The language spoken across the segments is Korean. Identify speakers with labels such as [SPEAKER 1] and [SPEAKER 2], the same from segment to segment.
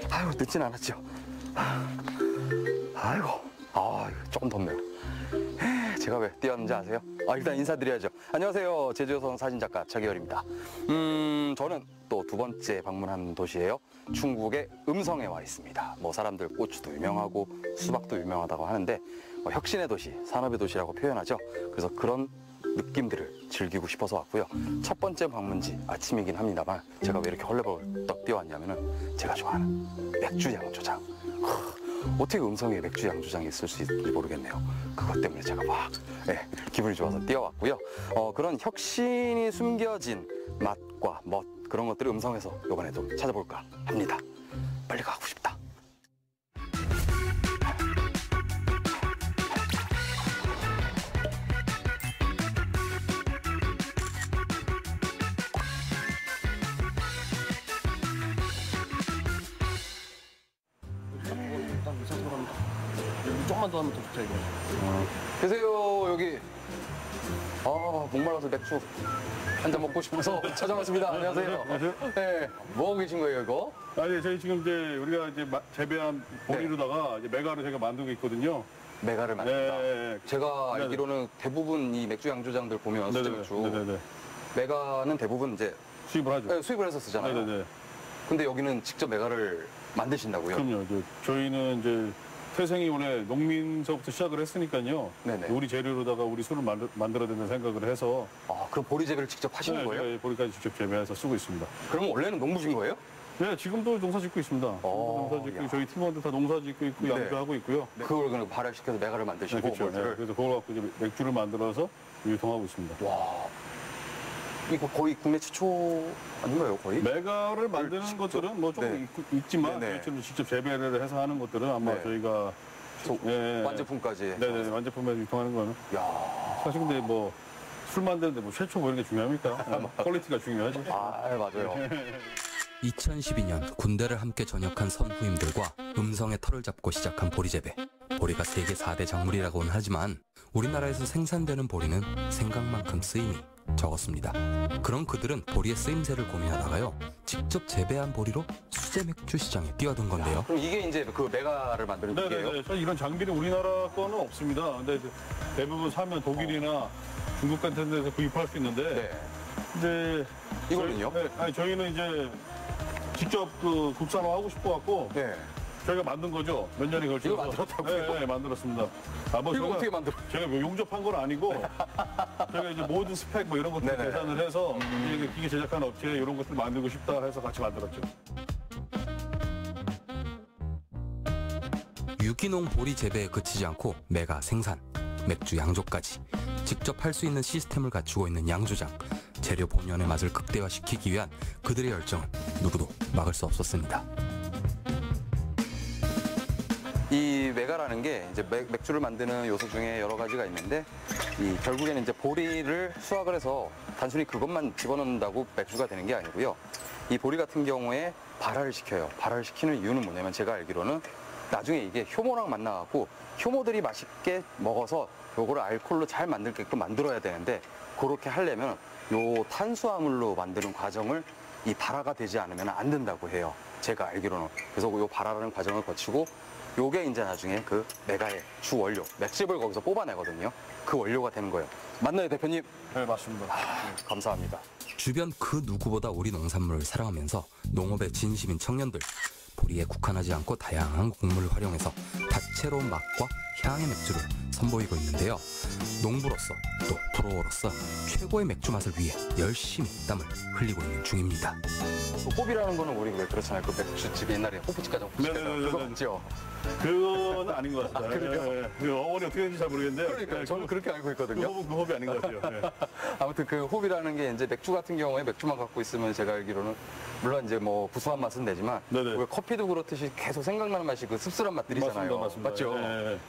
[SPEAKER 1] 아유, 늦진 않았죠. 아이고, 조금 덥네요. 제가 왜 뛰었는지 아세요? 일단 인사드려야죠. 안녕하세요. 제주여성 사진작가 차기열입니다. 저는 또 두 번째 방문한 도시예요. 충북의 음성에 와 있습니다. 뭐 사람들 고추도 유명하고 수박도 유명하다고 하는데 혁신의 도시, 산업의 도시라고 표현하죠. 그래서 그런 느낌들을 즐기고 싶어서 왔고요. 첫 번째 방문지 아침이긴 합니다만 제가 왜 이렇게 헐레벌떡 뛰어왔냐면은 제가 좋아하는 맥주 양조장. 어떻게 음성에 맥주 양조장이 있을 수 있을지 모르겠네요. 그것 때문에 제가 막 기분이 좋아서 뛰어왔고요. 그런 혁신이 숨겨진 맛과 멋 그런 것들을 음성에서 이번에도 찾아볼까 합니다. 빨리 가고 싶다.
[SPEAKER 2] 조금만 더 하면 더 좋다 이거.
[SPEAKER 1] 계세요 여기. 목말라서 맥주 한 잔 먹고 싶어서 찾아왔습니다. 안녕하세요. 네, 뭐 하고 계신 거예요 이거?
[SPEAKER 2] 아니 저희 지금 이제 우리가 이제 재배한 보리로다가 이제 메가를 제가 만들고 있거든요.
[SPEAKER 1] 메가를 만든다.
[SPEAKER 2] 네.
[SPEAKER 1] 제가 알기로는 대부분 이 맥주 양조장들 보면 수제 맥주 메가는 대부분 이제
[SPEAKER 2] 수입을 하죠.
[SPEAKER 1] 네, 수입을 해서 쓰잖아요.
[SPEAKER 2] 네네네.
[SPEAKER 1] 근데 여기는 직접 메가를 만드신다고요?
[SPEAKER 2] 그럼요. 저희는 이제 태생이 원래 농민서부터 시작을 했으니까요.
[SPEAKER 1] 네네.
[SPEAKER 2] 우리 재료로다가 우리 술을 만들어야 된다는 생각을 해서.
[SPEAKER 1] 그럼 보리 재배를 직접 하시는 거예요?
[SPEAKER 2] 네, 보리까지 직접 재배해서 쓰고 있습니다.
[SPEAKER 1] 그럼 원래는 농부신 거예요?
[SPEAKER 2] 네, 지금도 농사 짓고 있습니다. 농사 짓고 저희 팀원들 다 농사 짓고 있고 양조하고 있고요.
[SPEAKER 1] 그걸 그냥 발효시켜서 메가를 만드시고
[SPEAKER 2] 그렇죠. 그래서 그걸 갖고 이제 맥주를 만들어서 유통하고 있습니다.
[SPEAKER 1] 와, 이거 거의 국내 최초 아닌가요, 거의?
[SPEAKER 2] 메가를 만드는 것들은 뭐 조금 있지만 저희처럼 직접 재배를 해서 하는 것들은 아마 저희가
[SPEAKER 1] 완제품까지.
[SPEAKER 2] 네네, 완제품에 유통하는 거는.
[SPEAKER 1] 야,
[SPEAKER 2] 사실 근데 뭐 술 만드는데 뭐 최초 뭐 이런 게 중요합니까? 퀄리티가 중요하지.
[SPEAKER 1] 맞아요.
[SPEAKER 3] 2012년 군대를 함께 전역한 선후임들과 음성의 털을 잡고 시작한 보리 재배. 보리가 세계 4대 작물이라고는 하지만 우리나라에서 생산되는 보리는 생각만큼 쓰임이 적었습니다. 그런 그들은 보리의 쓰임새를 고민하다가요, 직접 재배한 보리로 수제 맥주 시장에 뛰어든 건데요.
[SPEAKER 1] 그럼 이게 이제 그 메가를 만드는 기계예요?
[SPEAKER 2] 네네네. 사실 이런 장비는 우리나라 거는 없습니다. 근데 대부분 사면 독일이나 중국 같은 데서 구입할 수 있는데 이제
[SPEAKER 1] 이거는요?
[SPEAKER 2] 저희는 이제 직접 그 국산화하고 싶어갖고 저희가 만든 거죠. 몇 년에 걸쳐서.
[SPEAKER 1] 이거 만들었다고요?
[SPEAKER 2] 네, 만들었습니다.
[SPEAKER 1] 이거 어떻게 만들어?
[SPEAKER 2] 제가 뭐 용접한 건 아니고 저희가 이제 모든 스펙 뭐 이런 것들 계산을 해서 이제 기계 제작하는 업체에 이런 것들 만들고 싶다 해서 같이 만들었죠.
[SPEAKER 3] 유기농 보리 재배에 그치지 않고 메가 생산, 맥주 양조까지 직접 할 수 있는 시스템을 갖추고 있는 양조장. 재료 본연의 맛을 극대화시키기 위한 그들의 열정은 누구도 막을 수 없었습니다.
[SPEAKER 1] 이 메가라는 게 이제 맥주를 만드는 요소 중에 여러 가지가 있는데 결국에는 이제 보리를 수확을 해서 단순히 그것만 집어넣는다고 맥주가 되는 게 아니고요. 이 보리 같은 경우에 발화를 시켜요. 발화를 시키는 이유는 뭐냐면 제가 알기로는 나중에 이게 효모랑 만나갖고 효모들이 맛있게 먹어서 요거를 알코올로 잘 만들게끔 만들어야 되는데 그렇게 하려면 요 탄수화물로 만드는 과정을 이 발화가 되지 않으면 안 된다고 해요. 제가 알기로는. 그래서 요 발화라는 과정을 거치고 요게 이제 나중에 그 메가의 주 원료, 맥즙을 거기서 뽑아내거든요. 그 원료가 되는 거예요. 맞나요, 대표님?
[SPEAKER 2] 네, 맞습니다.
[SPEAKER 1] 감사합니다.
[SPEAKER 3] 주변 그 누구보다 우리 농산물을 사랑하면서 농업에 진심인 청년들. 보리에 국한하지 않고 다양한 곡물을 활용해서 다채로운 맛과 향의 맥주를 선보이고 있는데요. 농부로서 또 프로로서 최고의 맥주 맛을 위해 열심히 땀을 흘리고 있는 중입니다.
[SPEAKER 1] 호비라는 거는 우리 왜 그렇잖아요. 그 맥주집 옛날에 호프집 가정 그거 없죠?
[SPEAKER 2] 그건 아닌 것 같습니다. 그래요? 그 어원이 어떻게 되는지 잘 모르겠는데요.
[SPEAKER 1] 그러니까요. 저는 그렇게 알고 있거든요.
[SPEAKER 2] 그 호흡이 아닌 것 같아요.
[SPEAKER 1] 아무튼 그 호비라는 게 이제 맥주 같은 경우에 맥주만 갖고 있으면 제가 알기로는 물론 이제 뭐 구수한 맛은 내지만 왜 커피도 그렇듯이 계속 생각나는 맛이 그 씁쓸한 맛들이잖아요.
[SPEAKER 2] 맞습니다.
[SPEAKER 1] 맞죠?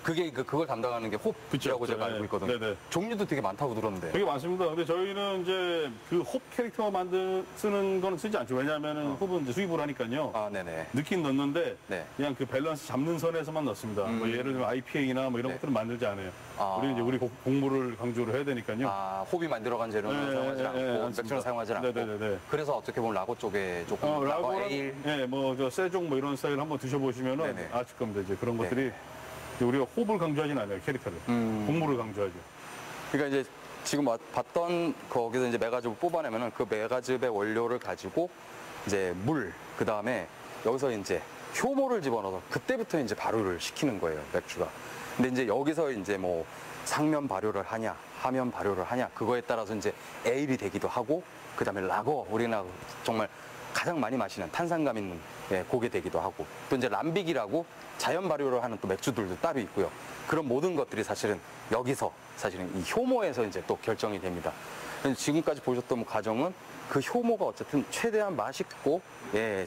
[SPEAKER 1] 그게 그게 그걸 담당하는 게 홉이라고 제가 알고 있거든요.
[SPEAKER 2] 네네.
[SPEAKER 1] 종류도 되게 많다고 들었는데.
[SPEAKER 2] 되게 많습니다. 근데 저희는 이제 그 홉 캐릭터만 쓰는 거는 쓰지 않죠. 왜냐하면은 홉은 이제 수입을 하니까요.
[SPEAKER 1] 아, 네네.
[SPEAKER 2] 넣긴 넣는데
[SPEAKER 1] 네.
[SPEAKER 2] 그냥 그 밸런스 잡는 선에서만 넣습니다. 뭐 예를 들면 IPA나 뭐 이런
[SPEAKER 1] 네.
[SPEAKER 2] 것들은 만들지 않아요.
[SPEAKER 1] 아.
[SPEAKER 2] 우리 이제 우리 곡물을 강조를 해야 되니까요.
[SPEAKER 1] 아, 홉이 만들어간 재료는
[SPEAKER 2] 네,
[SPEAKER 1] 사용하지
[SPEAKER 2] 네,
[SPEAKER 1] 않고
[SPEAKER 2] 네,
[SPEAKER 1] 맥주는
[SPEAKER 2] 않습니다.
[SPEAKER 1] 사용하지 않고.
[SPEAKER 2] 네네네.
[SPEAKER 1] 그래서 어떻게 보면 라고 쪽에 조금 라거
[SPEAKER 2] 라거랑
[SPEAKER 1] 에일.
[SPEAKER 2] 예, 뭐 저 세종 뭐 이런 스타일 한번 드셔보시면은
[SPEAKER 1] 네네.
[SPEAKER 2] 아실 겁니다. 이제 그런
[SPEAKER 1] 네.
[SPEAKER 2] 것들이 우리가 홉을 강조하진 않아요. 캐릭터를. 곡물을 강조하죠.
[SPEAKER 1] 그러니까 이제 지금 봤던 거기서 이제 메가즙을 뽑아내면은 그 메가즙의 원료를 가지고 이제 물, 그 다음에 여기서 이제 효모를 집어넣어서 그때부터 이제 발효를 시키는 거예요, 맥주가. 근데 이제 여기서 이제 뭐 상면 발효를 하냐, 하면 발효를 하냐, 그거에 따라서 이제 에일이 되기도 하고, 그 다음에 라거, 우리나라 정말 가장 많이 마시는 탄산감 있는 곡이 되기도 하고, 또 이제 람빅이라고 자연 발효를 하는 또 맥주들도 따로 있고요. 그런 모든 것들이 사실은 여기서 사실은 이 효모에서 이제 또 결정이 됩니다. 지금까지 보셨던 과정은 그 효모가 어쨌든 최대한 맛있고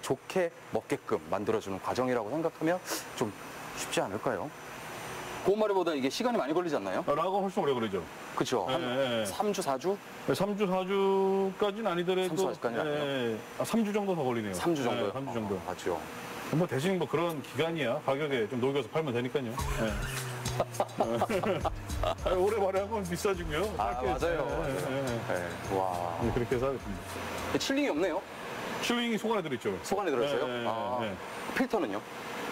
[SPEAKER 1] 좋게 먹게끔 만들어주는 과정이라고 생각하면 좀 쉽지 않을까요? 꼬마리보다 이게 시간이 많이 걸리지 않나요?
[SPEAKER 2] 라거 훨씬 오래 걸리죠.
[SPEAKER 1] 그렇죠. 한
[SPEAKER 2] 예, 예.
[SPEAKER 1] 3주, 4주?
[SPEAKER 2] 3주, 4주까지는 아니더라도
[SPEAKER 1] 3주, 4주까지는 아니에요?
[SPEAKER 2] 3주 정도 더 걸리네요.
[SPEAKER 1] 3주 정도요?
[SPEAKER 2] 예, 3주 정도.
[SPEAKER 1] 맞죠.
[SPEAKER 2] 뭐 대신 뭐 그런 기간이야. 가격에 좀 녹여서 팔면 되니까요. 예. 오래 발효하면 비싸지고요.
[SPEAKER 1] 아, 맞아요.
[SPEAKER 2] 예.
[SPEAKER 1] 와.
[SPEAKER 2] 그렇게 해서 하겠습니다.
[SPEAKER 1] 칠링이 없네요.
[SPEAKER 2] 칠링이 속 안에 들어있죠.
[SPEAKER 1] 속 안에 들어있어요?
[SPEAKER 2] 예, 예,
[SPEAKER 1] 아,
[SPEAKER 2] 예.
[SPEAKER 1] 필터는요?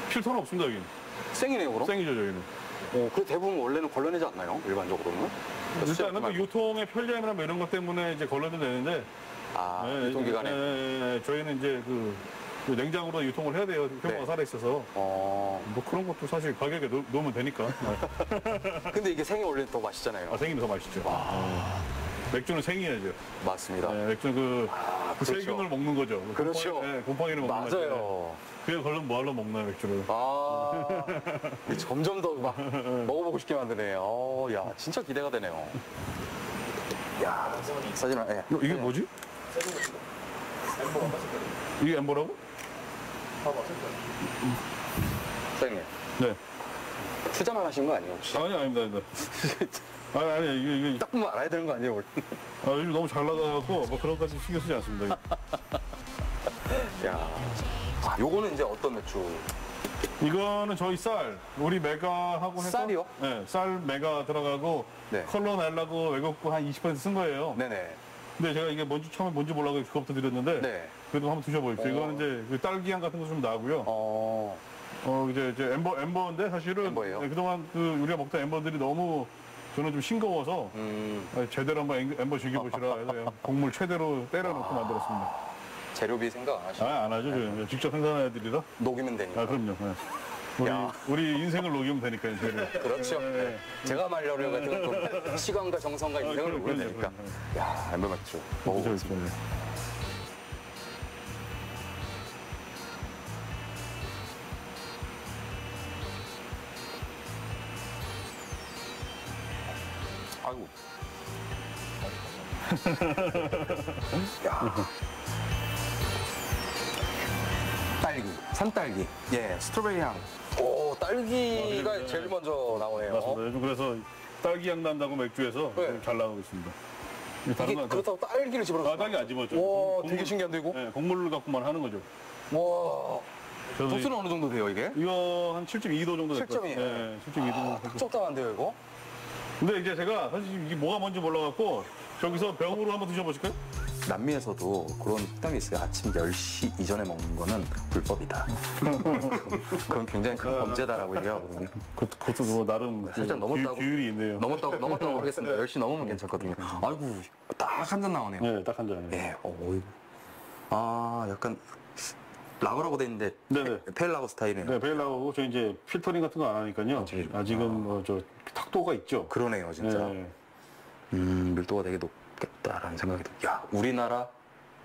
[SPEAKER 2] 필터는 없습니다, 여기는.
[SPEAKER 1] 생이네요, 그럼?
[SPEAKER 2] 생이죠, 저희는.
[SPEAKER 1] 그 대부분 원래는 걸러내지 않나요? 일반적으로는?
[SPEAKER 2] 일단은 그 유통의 편리함이나 뭐 이런 것 때문에 이제 걸러도 되는데.
[SPEAKER 1] 아,
[SPEAKER 2] 예,
[SPEAKER 1] 유통기간에?
[SPEAKER 2] 저희는 이제 그 냉장으로 유통을 해야 돼요. 효모가
[SPEAKER 1] 네.
[SPEAKER 2] 살아있어서. 뭐 그런 것도 사실 가격에 놓으면 되니까.
[SPEAKER 1] 근데 이게 생이 원래 더 맛있잖아요.
[SPEAKER 2] 생이는 더 맛있죠. 맥주는 생이야죠.
[SPEAKER 1] 맞습니다.
[SPEAKER 2] 맥주는 그
[SPEAKER 1] 그렇죠.
[SPEAKER 2] 세균을 먹는 거죠.
[SPEAKER 1] 그렇죠.
[SPEAKER 2] 곰팡이를 먹는 거죠.
[SPEAKER 1] 맞아요.
[SPEAKER 2] 그냥 걸면 뭐하러 먹나, 맥주를.
[SPEAKER 1] 점점 더 막 먹어보고 싶게 만드네. 야, 진짜 기대가 되네요. 야, 사진을, 예.
[SPEAKER 2] 이게 뭐지? 이게 엠버라고?
[SPEAKER 1] 사장님,
[SPEAKER 2] 네.
[SPEAKER 1] 투자만 하신 거 아니에요, 혹시?
[SPEAKER 2] 아닙니다. 아니, 이게
[SPEAKER 1] 딱 보면 알아야 되는 거 아니에요, 원래?
[SPEAKER 2] 요즘 너무 잘 나가갖고, 뭐 그런 것까지 신경 쓰지 않습니다.
[SPEAKER 1] 야, 요거는 이제 어떤 맥주?
[SPEAKER 2] 이거는 저희 쌀, 우리 메가하고 해서.
[SPEAKER 1] 쌀이요?
[SPEAKER 2] 네, 쌀 메가 들어가고,
[SPEAKER 1] 네.
[SPEAKER 2] 컬러 내려고 외국고 한 20%쓴 거예요.
[SPEAKER 1] 네네.
[SPEAKER 2] 근데 제가 이게 처음에 뭔지 몰라서 그거부터 드렸는데,
[SPEAKER 1] 네.
[SPEAKER 2] 그래도 한번 드셔보십시오. 이거는 이제 그 딸기향 같은 거 좀 나고요. 이제 엠버인데 사실은
[SPEAKER 1] 엠버예요?
[SPEAKER 2] 그동안 우리가 먹던 엠버들이 너무 저는 좀 싱거워서 제대로 한번 엠버 즐겨보시라 해서 그냥 곡물 최대로 때려놓고 만들었습니다.
[SPEAKER 1] 재료비 생각 안 하시나요?
[SPEAKER 2] 안 하죠. 저희 직접 생산한 애들이라.
[SPEAKER 1] 녹이면 되니까.
[SPEAKER 2] 그럼요.
[SPEAKER 1] 야.
[SPEAKER 2] 우리 인생을 녹이면 되니까요. 저희는.
[SPEAKER 1] 그렇죠. 네. 제가 말려는 같은 건 시간과 정성과 인생을 녹이면
[SPEAKER 2] 그럼요,
[SPEAKER 1] 되니까.
[SPEAKER 2] 그럼요.
[SPEAKER 1] 야, 엠버 맥주. 먹어보겠습니다. 아이고. 야. 딸기, 산딸기. 예, 스트로베리 향. 오, 딸기가
[SPEAKER 2] 네.
[SPEAKER 1] 제일 먼저 나오네요.
[SPEAKER 2] 맞습니다. 요즘 그래서 딸기 향 난다고 맥주에서
[SPEAKER 1] 네.
[SPEAKER 2] 좀 잘 나가고 있습니다.
[SPEAKER 1] 이게 그렇다고 딸기를 집어넣었어요.
[SPEAKER 2] 딸기 안 집어죠.
[SPEAKER 1] 와, 되게 신기한데, 이거?
[SPEAKER 2] 네, 곡물을 갖고만 하는 거죠.
[SPEAKER 1] 와,
[SPEAKER 2] 그래서
[SPEAKER 1] 도수는 어느 정도 돼요, 이게?
[SPEAKER 2] 이거 한 7.2도 정도 될 거예요.
[SPEAKER 1] 7.2?
[SPEAKER 2] 네, 7.2도.
[SPEAKER 1] 딱 적당한데요, 이거?
[SPEAKER 2] 근데 이제 제가 사실 이게 뭐가 뭔지 몰라갖고 저기서 병으로 한번 드셔보실까요?
[SPEAKER 1] 남미에서도 그런 특당이 있어요. 아침 10시 이전에 먹는 거는 불법이다. 그건 굉장히 큰 범죄다라고 얘기하거든요.
[SPEAKER 2] 그것도 뭐 나름
[SPEAKER 1] 살짝 넘었다고.
[SPEAKER 2] 규율이 있네요.
[SPEAKER 1] 넘었다고 모르겠습니다. 10시 넘으면 괜찮거든요. 아이고, 딱 한 잔 나오네요.
[SPEAKER 2] 네, 딱 한 잔.
[SPEAKER 1] 네, 어이구. 아, 약간 라거라고 돼 있는데
[SPEAKER 2] 네네.
[SPEAKER 1] 페일라거 스타일이네요.
[SPEAKER 2] 네, 베일라고 저 이제 필터링 같은 거 안 하니까요. 아직은 뭐 저 탁도가 있죠.
[SPEAKER 1] 그러네요, 진짜.
[SPEAKER 2] 네.
[SPEAKER 1] 밀도가 되게 높겠다라는 생각이 듭니다. 야, 우리나라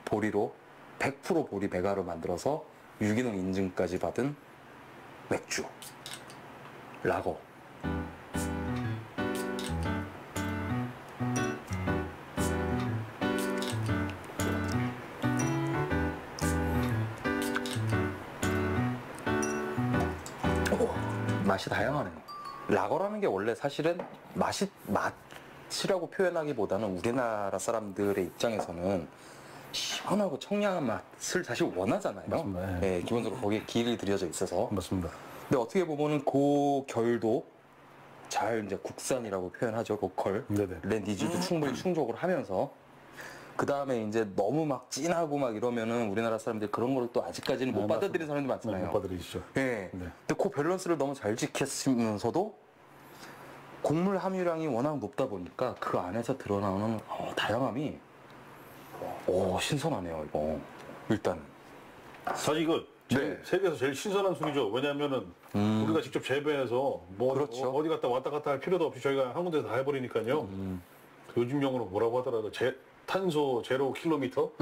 [SPEAKER 1] 보리로 100% 보리 메가로 만들어서 유기농 인증까지 받은 맥주. 라거. 맛이 다양하네요. 라거라는 게 원래 사실은 맛이라고 표현하기보다는 우리나라 사람들의 입장에서는 시원하고 청량한 맛을 사실 원하잖아요.
[SPEAKER 2] 맞습니다.
[SPEAKER 1] 예, 기본적으로 거기에 기일이 들여져 있어서.
[SPEAKER 2] 맞습니다.
[SPEAKER 1] 근데 어떻게 보면은 그 결도 잘 이제 국산이라고 표현하죠. 로컬.
[SPEAKER 2] 네네.
[SPEAKER 1] 랜디지도 충분히 충족을 하면서 그 다음에 이제 너무 막 진하고 막 이러면은 우리나라 사람들이 그런 거를 또 아직까지는 못 받아들이는 사람들 많잖아요.
[SPEAKER 2] 못 받아들이시죠.
[SPEAKER 1] 예.
[SPEAKER 2] 네.
[SPEAKER 1] 근데 그 밸런스를 너무 잘 지켰으면서도 곡물 함유량이 워낙 높다 보니까 그 안에서 드러나오는 다양함이 신선하네요, 이거. 일단.
[SPEAKER 2] 사실 이거
[SPEAKER 1] 네.
[SPEAKER 2] 세계에서 제일 신선한 술이죠. 왜냐하면은 우리가 직접 재배해서 뭐
[SPEAKER 1] 그렇죠.
[SPEAKER 2] 어디 갔다 왔다 갔다 할 필요도 없이 저희가 한 군데서 다 해버리니까요. 요즘 용어로 뭐라고 하더라도 탄소 제로 킬로미터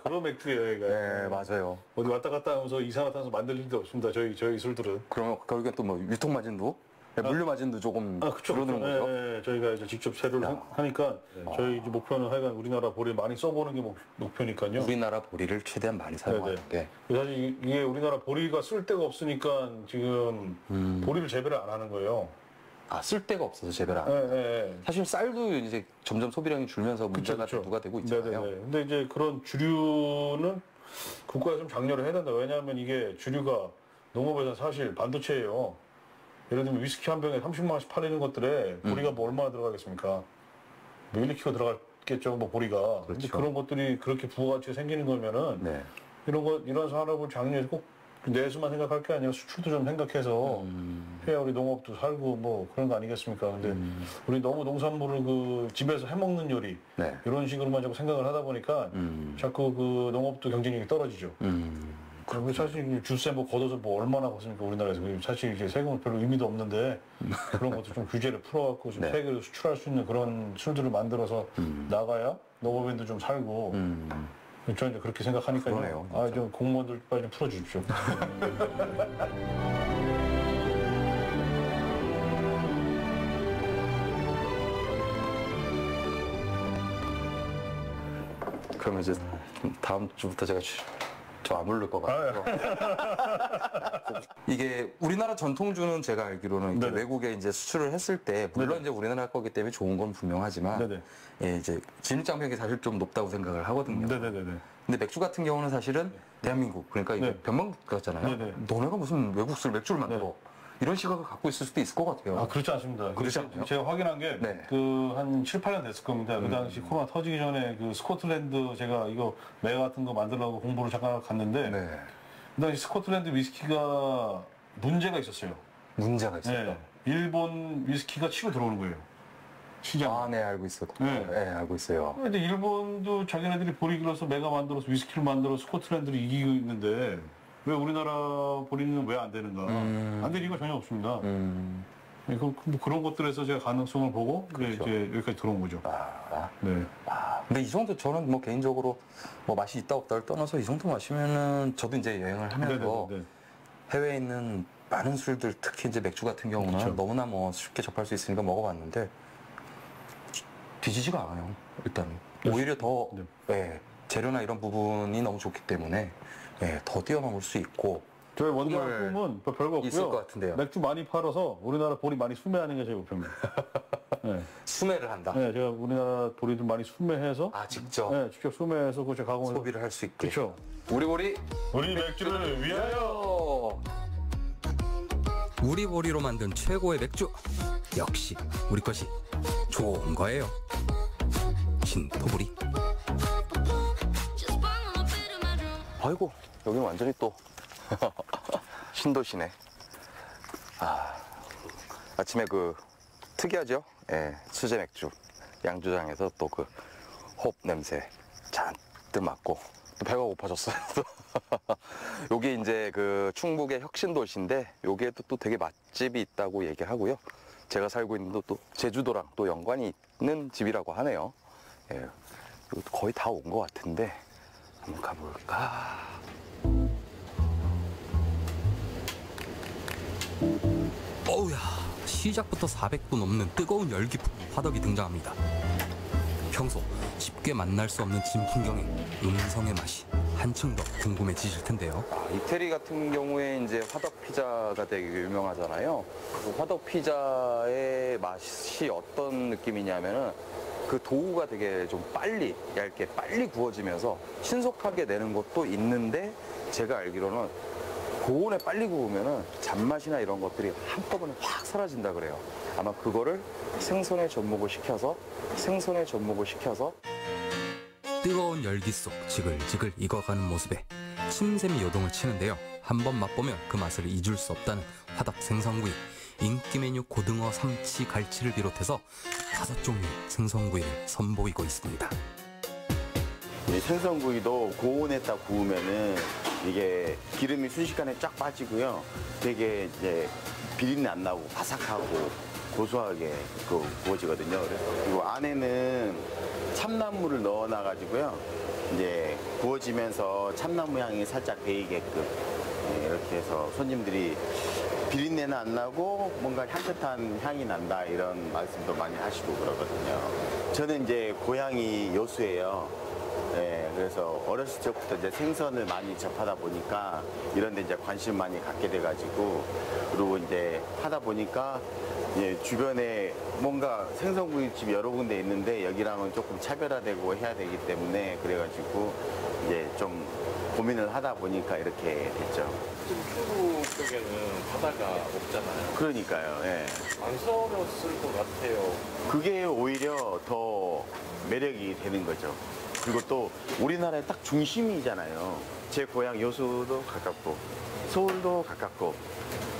[SPEAKER 2] 그런 맥주예요. 얘가.
[SPEAKER 1] 네, 맞아요.
[SPEAKER 2] 어디 왔다 갔다 하면서 이산화탄소 만들 일도 없습니다. 저희 술들은.
[SPEAKER 1] 그러면 결국엔 또 뭐 유통마진도? 물류마진도 조금
[SPEAKER 2] 그쵸.
[SPEAKER 1] 줄어드는 거죠?
[SPEAKER 2] 네, 저희가 이제 직접 재료를 하니까 저희 이제 목표는 하여간 우리나라 보리를 많이 써보는 게 목표니까요.
[SPEAKER 1] 우리나라 보리를 최대한 많이 사용하는 게.
[SPEAKER 2] 사실 이게 우리나라 보리가 쓸 데가 없으니까 지금 보리를 재배를 안 하는 거예요.
[SPEAKER 1] 쓸 데가 없어서 재배를 안 해요.
[SPEAKER 2] 네.
[SPEAKER 1] 사실 쌀도 이제 점점 소비량이 줄면서 문제가 대두가 되고 있잖아요.
[SPEAKER 2] 근데 이제 그런 주류는 국가에서 좀 장려를 해야 된다. 왜냐하면 이게 주류가 농업에서 사실 반도체예요. 예를 들면 위스키 한 병에 30만 원씩 팔리는 것들에 보리가 뭐 얼마나 들어가겠습니까? 뭐 1~2kg 들어갔겠죠, 뭐 보리가. 근데 그런 것들이 그렇게 부가가치가 생기는 거면은 이런 산업을 장려해서 꼭 내수만 생각할 게 아니라 수출도 좀 생각해서 해야 우리 농업도 살고 뭐 그런 거 아니겠습니까? 근데 우리 너무 농산물을 그 집에서 해먹는 요리 이런 식으로만 자꾸 생각을 하다 보니까 자꾸 그 농업도 경쟁력이 떨어지죠. 그리고 사실 주세 뭐 걷어서 뭐 얼마나 걷습니까 우리나라에서. 사실 이제 세금은 별로 의미도 없는데 그런 것도 좀 규제를 풀어갖고 좀 세계로 수출할 수 있는 그런 술들을 만들어서 나가야 농업인도 좀 살고. 저는 이제 그렇게 생각하니까요.
[SPEAKER 1] 그러네요,
[SPEAKER 2] 좀 공무원들 빨리 좀 풀어주십시오.
[SPEAKER 1] 그러면 이제 다음 주부터 제가 저 안 부를 것 같아요. 이게 우리나라 전통주는 제가 알기로는 이렇게 외국에 이제 수출을 했을 때 물론 이제 우리나라 거기 때문에 좋은 건 분명하지만 이제 진입장벽이 사실 좀 높다고 생각을 하거든요. 근데 맥주 같은 경우는 사실은 대한민국 그러니까 이게 변방국가잖아요. 너네가 무슨 외국 술 맥주를 만들어? 이런 시각을 갖고 있을 수도 있을 것 같아요.
[SPEAKER 2] 그렇지 않습니다.
[SPEAKER 1] 그렇지 않나요?
[SPEAKER 2] 제가 확인한 게 한 7, 8년 됐을 겁니다. 그 당시 코로나 터지기 전에 그 스코틀랜드 제가 이거 매 같은 거 만들려고 공부를 잠깐 갔는데 그 당시 스코틀랜드 위스키가 문제가 있었어요.
[SPEAKER 1] 문제가 있었다.
[SPEAKER 2] 일본 위스키가 치고 들어오는 거예요. 시장.
[SPEAKER 1] 네, 알고 있어요. 알고 있어요.
[SPEAKER 2] 근데 일본도 자기네들이 보리 길러서 매가 만들어서 위스키를 만들어 스코틀랜드를 이기고 있는데 왜 우리나라 보리는 왜 안 되는가? 안 될 이유가 전혀 없습니다. 뭐 그런 것들에서 제가 가능성을 보고 이제 여기까지 들어온 거죠.
[SPEAKER 1] 근데 이 정도 저는 뭐 개인적으로 뭐 맛이 있다 없다를 떠나서 이 정도 마시면은 저도 이제 여행을 하면서 해외에 있는 많은 술들 특히 이제 맥주 같은 경우는 너무나 뭐 쉽게 접할 수 있으니까 먹어봤는데 뒤지지가 않아요. 일단은 오히려 더 재료나 이런 부분이 너무 좋기 때문에 더 뛰어넘을 수 있고.
[SPEAKER 2] 저희 원장품은 별거 없고요.
[SPEAKER 1] 있을 것 같은데요.
[SPEAKER 2] 맥주 많이 팔아서 우리나라 보리 많이 수매하는 게 제 목표입니다.
[SPEAKER 1] 수매를 한다.
[SPEAKER 2] 제가 우리나라 보리들 많이 수매해서
[SPEAKER 1] 직접.
[SPEAKER 2] 직접 수매해서 그제 가공해서
[SPEAKER 1] 소비를 할 수 있게.
[SPEAKER 2] 그렇죠.
[SPEAKER 1] 우리
[SPEAKER 2] 맥주를 위하여.
[SPEAKER 3] 우리 보리로 만든 최고의 맥주 역시 우리 것이 좋은 거예요. 신토보리.
[SPEAKER 1] 아이고 여기는 완전히 또 신도시네. 아침에 그 특이하죠? 수제 맥주 양조장에서 또 그 홉 냄새 잔뜩 맡고 또 배가 고파졌어요. 여기 이제 그 충북의 혁신도시인데 여기에도 또 되게 맛집이 있다고 얘기하고요. 제가 살고 있는 또 제주도랑 또 연관이 있는 집이라고 하네요. 거의 다 온 것 같은데 한번 가볼까?
[SPEAKER 3] 어우야, 시작부터 400도 넘는 뜨거운 열기 풍 화덕이 등장합니다. 평소 쉽게 만날 수 없는 진풍경에 음성의 맛이 한층 더 궁금해지실 텐데요.
[SPEAKER 1] 이태리 같은 경우에 이제 화덕 피자가 되게 유명하잖아요. 그 화덕 피자의 맛이 어떤 느낌이냐면은 그 도우가 되게 좀 빨리 얇게 빨리 구워지면서 신속하게 내는 것도 있는데, 제가 알기로는 고온에 빨리 구우면은 잔맛이나 이런 것들이 한꺼번에 확 사라진다 그래요. 아마 그거를 생선에 접목을 시켜서
[SPEAKER 3] 뜨거운 열기 속 지글지글 익어가는 모습에 침샘이 요동을 치는데요. 한번 맛보면 그 맛을 잊을 수 없다는 화덕 생선구이. 인기 메뉴 고등어, 삼치, 갈치를 비롯해서 5종류의 생선구이를 선보이고 있습니다.
[SPEAKER 4] 이 생선구이도 고온에다 구우면은 이게 기름이 순식간에 쫙 빠지고요. 되게 이제 비린내 안 나고 바삭하고 고소하게 구워지거든요. 그리고 안에는 참나무를 넣어놔가지고요. 이제 구워지면서 참나무 향이 살짝 배이게끔 이렇게 해서 손님들이 비린내는 안 나고 뭔가 향긋한 향이 난다 이런 말씀도 많이 하시고 그러거든요. 저는 이제 고향이 여수예요. 네, 그래서 어렸을 적부터 이제 생선을 많이 접하다 보니까 이런 데 이제 관심 많이 갖게 돼가지고, 그리고 이제 하다 보니까 이제 주변에 뭔가 생선구이집이 여러 군데 있는데 여기랑은 조금 차별화되고 해야 되기 때문에 그래가지고 이제 좀 고민을 하다 보니까 이렇게 됐죠.
[SPEAKER 5] 충북 쪽에는 바다가 없잖아요.
[SPEAKER 4] 그러니까요. 예.
[SPEAKER 5] 안 썰었을 것 같아요.
[SPEAKER 4] 그게 오히려 더 매력이 되는 거죠. 그리고 또 우리나라의 딱 중심이잖아요. 제 고향 여수도 가깝고 서울도 가깝고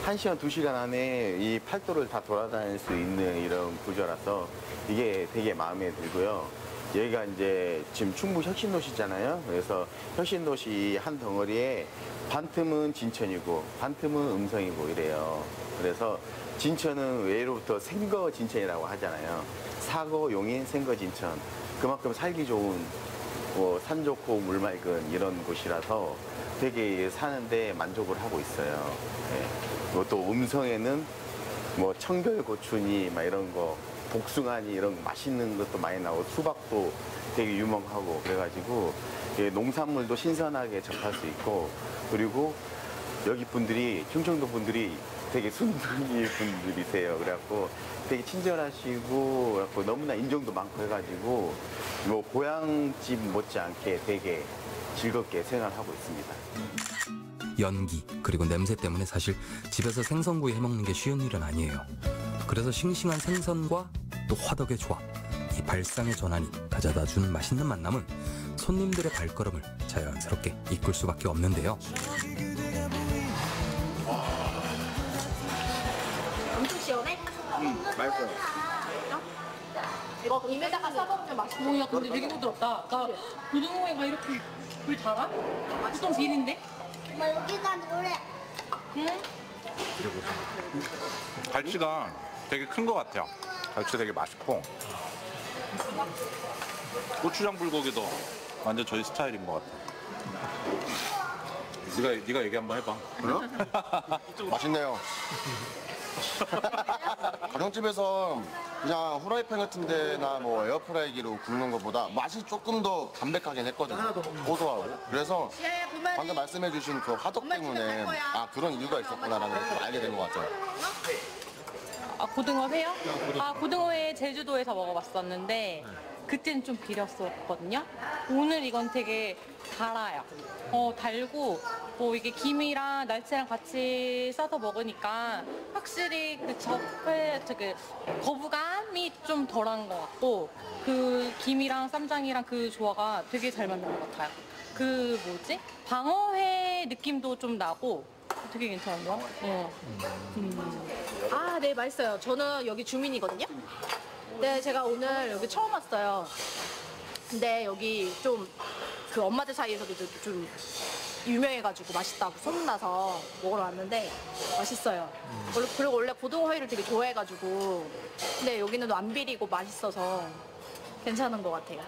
[SPEAKER 4] 1시간, 2시간 안에 이 팔도를 다 돌아다닐 수 있는 이런 구조라서 이게 되게 마음에 들고요. 여기가 이제 지금 충북 혁신도시잖아요. 그래서 혁신도시 한 덩어리에 반 틈은 진천이고 반 틈은 음성이고 이래요. 그래서 진천은 외로부터 생거 진천이라고 하잖아요. 사거, 용인, 생거, 진천. 그만큼 살기 좋은 산 좋고 물 맑은 이런 곳이라서 되게 사는데 만족을 하고 있어요. 예. 그리고 또 음성에는 뭐 청결고추니 막 이런 거, 복숭아니 이런 거 맛있는 것도 많이 나오고 수박도 되게 유명하고 그래가지고 농산물도 신선하게 접할 수 있고, 그리고 여기 분들이 충청도 분들이 되게 순둥이 분들이세요. 그래갖고 되게 친절하시고 그래갖고 너무나 인정도 많고 해가지고 뭐 고향집 못지않게 되게 즐겁게 생활하고 있습니다.
[SPEAKER 3] 연기 그리고 냄새 때문에 사실 집에서 생선구이 해먹는 게 쉬운 일은 아니에요. 그래서 싱싱한 생선과 또 화덕의 조합, 이 발상의 전환이 가져다준 맛있는 만남은 손님들의 발걸음을 자연스럽게 이끌 수밖에 없는데요.
[SPEAKER 6] 엄청 시원해?
[SPEAKER 4] 맛있어요.
[SPEAKER 6] 이거 입에다가 싸먹으면 맛있어.
[SPEAKER 7] 야, 근데 되게 부드럽다. 나 고등어회가 이렇게 불 달아? 보통 비린데?
[SPEAKER 6] 엄마 여기가 노래.
[SPEAKER 7] 응?
[SPEAKER 5] 갈치가 되게 큰 것 같아요. 갈치 되게 맛있고 고추장 불고기도 완전 저희 스타일인 것 같아. 네가 얘기 한번 해봐.
[SPEAKER 8] 맛있네요. 가정집에서 그냥 후라이팬 같은 데나 뭐 에어프라이기로 굽는 것보다 맛이 조금 더 담백하긴 했거든요. 고소하고. 그래서 방금 말씀해주신 그 화덕 때문에 아 그런 이유가 있었구나라는 걸 좀 알게 된 것 같아요.
[SPEAKER 7] 아, 고등어회요? 아, 고등어회 제주도에서 먹어봤었는데 그때는 좀 비렸었거든요. 오늘 이건 되게 달아요. 달고 뭐 이게 김이랑 날치랑 같이 싸서 먹으니까 확실히 그 거부감이 좀 덜한 것 같고, 그 김이랑 쌈장이랑 그 조화가 되게 잘 맞는 것 같아요. 그 뭐지? 방어회 느낌도 좀 나고 되게 괜찮은데요?
[SPEAKER 6] 아, 네, 맛있어요. 저는 여기 주민이거든요. 네, 제가 오늘 여기 처음 왔어요. 근데 여기 좀 그 엄마들 사이에서도 좀 유명해가지고 맛있다고 소문나서 먹으러 왔는데 맛있어요. 그리고 원래 고등어회를 되게 좋아해가지고, 근데 여기는 또 안 비리고 맛있어서 괜찮은 것 같아요.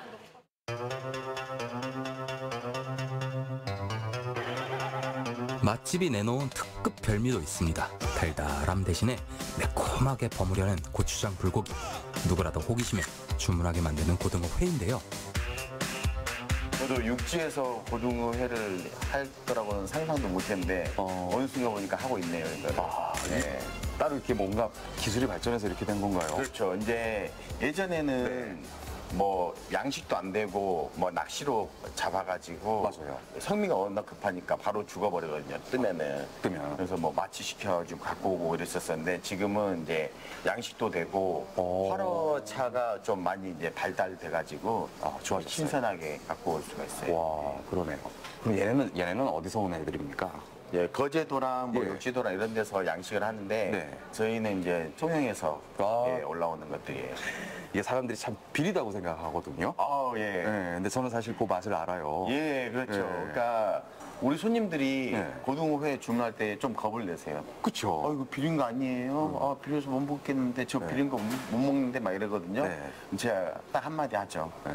[SPEAKER 3] 맛집이 내놓은 특급 별미도 있습니다. 달달함 대신에 매콤하게 버무려낸 고추장 불고기. 누구라도 호기심에 주문하게 만드는 고등어 회인데요.
[SPEAKER 4] 저도 육지에서 고등어 회를 할 거라고는 상상도 못했는데 어느 순간 보니까 하고 있네요. 이거. 네.
[SPEAKER 1] 따로 이렇게 뭔가 기술이 발전해서 이렇게 된 건가요?
[SPEAKER 4] 그렇죠. 이제 예전에는 뭐 양식도 안 되고 뭐 낚시로 잡아가지고
[SPEAKER 1] 맞아요.
[SPEAKER 4] 성미가 워낙 급하니까 바로 죽어버리거든요. 뜨면은. 그래서 뭐 마취 시켜가지고 갖고 오고 이랬었었는데 지금은 이제 양식도 되고 활어차가 좀 많이 이제 발달돼가지고
[SPEAKER 1] 좋아졌어요.
[SPEAKER 4] 신선하게 갖고 올 수가 있어요.
[SPEAKER 1] 와, 그러네요. 그럼 얘네는 어디서 온 애들입니까?
[SPEAKER 4] 예, 거제도랑 뭐
[SPEAKER 1] 예.
[SPEAKER 4] 육지도랑 이런 데서 양식을 하는데
[SPEAKER 1] 네.
[SPEAKER 4] 저희는 이제 통영에서
[SPEAKER 1] 아.
[SPEAKER 4] 예, 올라오는 것들이에요.
[SPEAKER 1] 이게 사람들이 참 비리다고 생각하거든요.
[SPEAKER 4] 예.
[SPEAKER 1] 네, 근데 저는 사실 그 맛을 알아요.
[SPEAKER 4] 예, 그렇죠.
[SPEAKER 1] 예.
[SPEAKER 4] 그러니까 우리 손님들이
[SPEAKER 1] 예.
[SPEAKER 4] 고등어회 주문할 때 좀 겁을 내세요.
[SPEAKER 1] 그쵸.
[SPEAKER 4] 이거 비린 거 아니에요? 비려서 못 먹겠는데 저 비린 거 못 먹는데 막 이러거든요.
[SPEAKER 1] 네.
[SPEAKER 4] 제가 딱 한마디 하죠.
[SPEAKER 1] 네.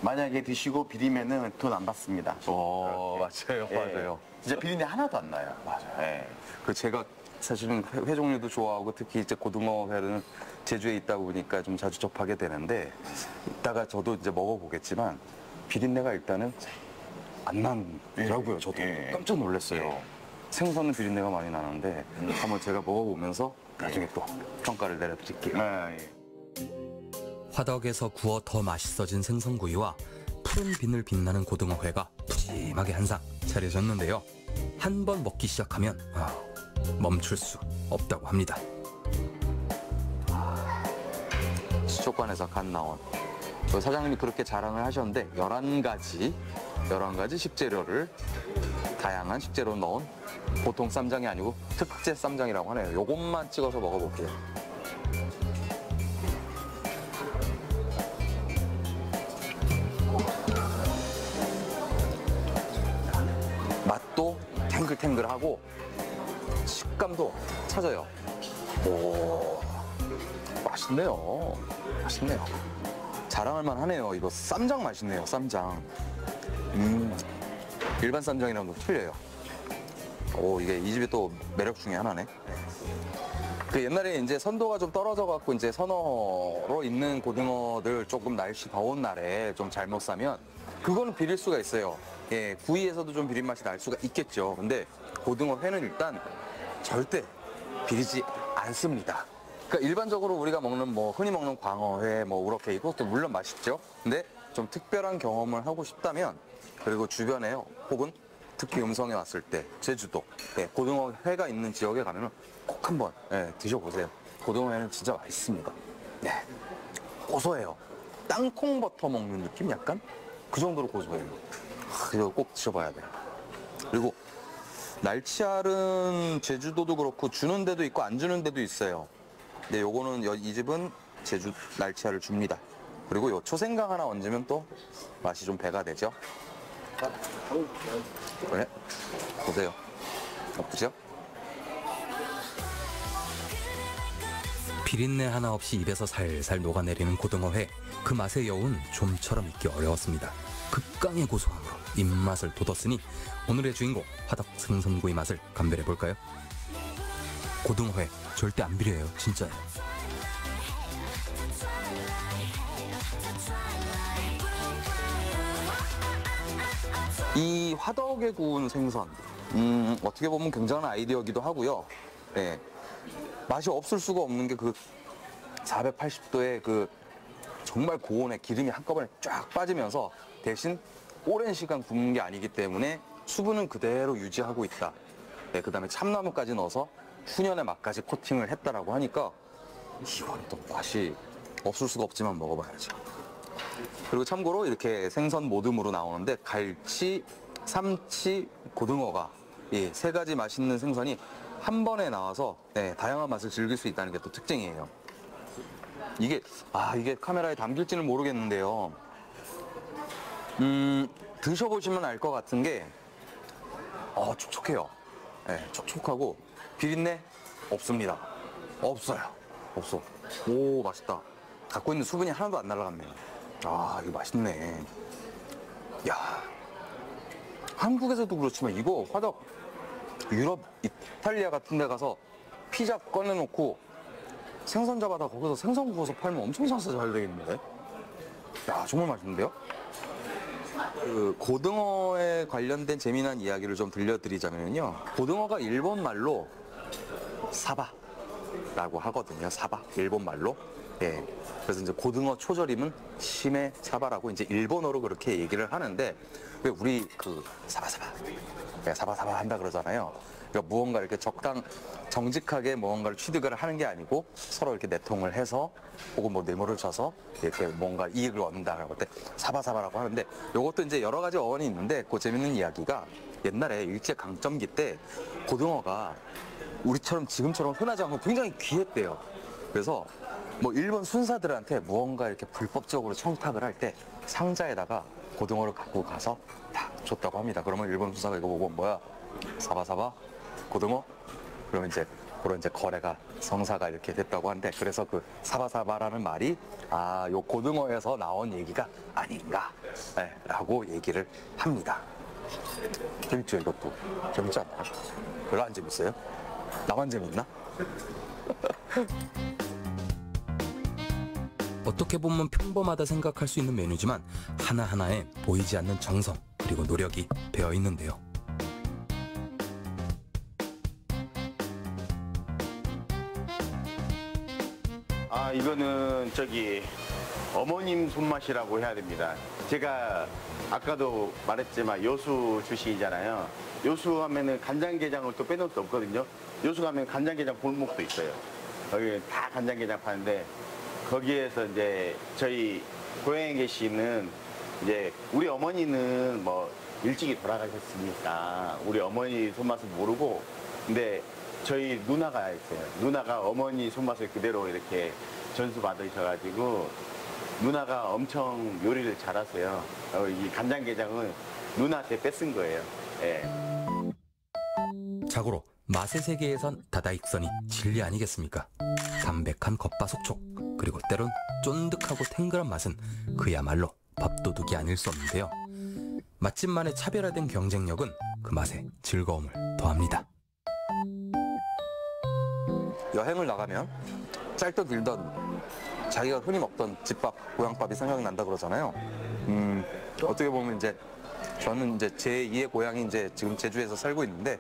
[SPEAKER 4] 만약에 드시고 비리면은 돈 안 받습니다.
[SPEAKER 1] 맞아요.
[SPEAKER 4] 예.
[SPEAKER 1] 맞아요.
[SPEAKER 4] 진짜 비린내 하나도 안 나요.
[SPEAKER 1] 맞아요.
[SPEAKER 4] 예.
[SPEAKER 1] 그 제가 사실은 회 종류도 좋아하고 특히 이제 고등어 회는 제주에 있다 보니까 좀 자주 접하게 되는데 이따가 저도 이제 먹어보겠지만 비린내가 일단은 안 나더라고요. 저도
[SPEAKER 4] 예.
[SPEAKER 1] 깜짝 놀랐어요.
[SPEAKER 4] 예.
[SPEAKER 1] 생선은 비린내가 많이 나는데 한번 제가 먹어보면서 나중에 또 평가를 내려드릴게요.
[SPEAKER 4] 예.
[SPEAKER 3] 화덕에서 구워 더 맛있어진 생선구이와 푸른 비늘 빛나는 고등어회가 푸짐하게 한 상 차려졌는데요. 한 번 먹기 시작하면 멈출 수 없다고 합니다.
[SPEAKER 1] 시초관에서 갓 나온 저희 사장님이 그렇게 자랑을 하셨는데 11가지 식재료를 다양한 식재료 넣은 보통 쌈장이 아니고 특제 쌈장이라고 하네요. 요것만 찍어서 먹어볼게요. 맛도 탱글탱글하고 식감도 찾아요. 오, 맛있네요. 맛있네요. 자랑할 만하네요. 이거 쌈장 맛있네요. 쌈장. 일반 쌈장이랑은 좀 틀려요. 오, 이게 이 집의 또 매력 중에 하나네. 그 옛날에 이제 선도가 좀 떨어져 갖고 이제 선어로 있는 고등어들 조금 날씨 더운 날에 좀 잘못 사면 그거는 비릴 수가 있어요. 예, 구이에서도 좀 비린 맛이 날 수가 있겠죠. 근데 고등어 회는 일단 절대 비리지 않습니다. 그러니까 일반적으로 우리가 먹는 뭐 흔히 먹는 광어회, 뭐 우럭회 이것도 물론 맛있죠. 근데 좀 특별한 경험을 하고 싶다면 그리고 주변에 혹은 특히 음성에 왔을 때 제주도 고등어 회가 있는 지역에 가면은 꼭 한번 드셔보세요. 고등어 회는 진짜 맛있습니다. 네, 고소해요. 땅콩 버터 먹는 느낌 약간 그 정도로 고소해요. 이거 꼭 드셔봐야 돼요. 그리고 날치알은 제주도도 그렇고 주는 데도 있고 안 주는 데도 있어요. 근데 요거는 이 집은 제주 날치알을 줍니다. 그리고 요 초생강 하나 얹으면 또 맛이 좀 배가 되죠. 그래? 보세요. 나쁘죠?
[SPEAKER 3] 비린내 하나 없이 입에서 살살 녹아내리는 고등어회. 그 맛의 여운 좀처럼 잊기 어려웠습니다. 극강의 고소함으로 입맛을 돋웠으니 오늘의 주인공 화덕 생선구이 맛을 감별해볼까요? 고등어회 절대 안 비려요. 진짜요.
[SPEAKER 1] 이 화덕에 구운 생선 어떻게 보면 굉장한 아이디어이기도 하고요. 네. 맛이 없을 수가 없는 게 그 480도의 그 정말 고온의 기름이 한꺼번에 쫙 빠지면서 대신 오랜 시간 굽는 게 아니기 때문에 수분은 그대로 유지하고 있다. 네, 그 다음에 참나무까지 넣어서 훈연의 맛까지 코팅을 했다라고 하니까 이건 또 맛이 없을 수가 없지만 먹어봐야죠. 그리고 참고로 이렇게 생선 모듬으로 나오는데 갈치, 삼치, 고등어가 이 세 가지 맛있는 생선이 한 번에 나와서 다양한 맛을 즐길 수 있다는 게 또 특징이에요. 이게 카메라에 담길지는 모르겠는데요. 드셔보시면 알 것 같은 게 촉촉해요. 촉촉하고 비린내 없습니다. 없어요. 없어. 오, 맛있다. 갖고 있는 수분이 하나도 안 날아갔네요. 이거 맛있네. 야, 한국에서도 그렇지만 이거 화덕 유럽, 이탈리아 같은 데 가서 피자 꺼내놓고 생선 잡아다 거기서 생선 구워서 팔면 엄청 장사 잘 되겠는데? 야, 정말 맛있는데요? 그 고등어에 관련된 재미난 이야기를 좀 들려드리자면요. 고등어가 일본 말로 사바라고 하거든요. 사바, 일본 말로. 예. 그래서 이제 고등어 초절임은 시메 사바라고 이제 일본어로 그렇게 얘기를 하는데, 왜 우리 그 사바사바, 예, 사바사바 한다 그러잖아요. 그러니까 무언가 이렇게 정직하게 무언가를 취득을 하는 게 아니고 서로 이렇게 내통을 해서 혹은 뭐 뇌물을 줘서 이렇게 뭔가 이익을 얻는다라고 할 때 사바사바라고 하는데, 요것도 이제 여러 가지 어원이 있는데, 그 재밌는 이야기가 옛날에 일제 강점기 때 고등어가 우리처럼 지금처럼 흔하지 않고 굉장히 귀했대요. 그래서 뭐 일본 순사들한테 무언가 이렇게 불법적으로 청탁을 할 때 상자에다가 고등어를 갖고 가서 다 줬다고 합니다. 그러면 일본 순사가 이거 보고 뭐야? 사바사바? 고등어? 그러면 이제 그런 이제 거래가 성사가 이렇게 됐다고 하는데, 그래서 그 사바사바라는 말이 요 고등어에서 나온 얘기가 아닌가 라고 얘기를 합니다. 재밌죠, 이것도? 재밌지 않나요? 별로 안 재밌어요? 나만 재밌나?
[SPEAKER 3] 어떻게 보면 평범하다 생각할 수 있는 메뉴지만 하나하나에 보이지 않는 정성 그리고 노력이 배어 있는데요.
[SPEAKER 4] 이거는 어머님 손맛이라고 해야 됩니다. 제가 아까도 말했지만 여수 출신이잖아요. 여수 하면은 간장게장을 또 빼놓을 수 없거든요. 여수 가면 간장게장 골목도 있어요. 거기 다 간장게장 파는데, 거기에서 이제 저희 고향에 계시는 이제 우리 어머니는 뭐 일찍이 돌아가셨으니까 우리 어머니 손맛을 모르고, 근데 저희 누나가 있어요. 누나가 어머니 손맛을 그대로 이렇게 전수 받으셔가지고 누나가 엄청 요리를 잘하세요. 이 간장게장은 누나한테 뺏은 거예요. 예.
[SPEAKER 3] 자고로 맛의 세계에선 다다익선이 진리 아니겠습니까? 담백한 겉바속촉 그리고 때론 쫀득하고 탱글한 맛은 그야말로 밥도둑이 아닐 수 없는데요. 맛집만의 차별화된 경쟁력은 그 맛에 즐거움을 더합니다.
[SPEAKER 1] 여행을 나가면 짧든 길든 자기가 흔히 먹던 집밥, 고향밥이 생각난다 그러잖아요. 어떻게 보면 이제 저는 이제 제2의 고향이 이제 지금 제주에서 살고 있는데,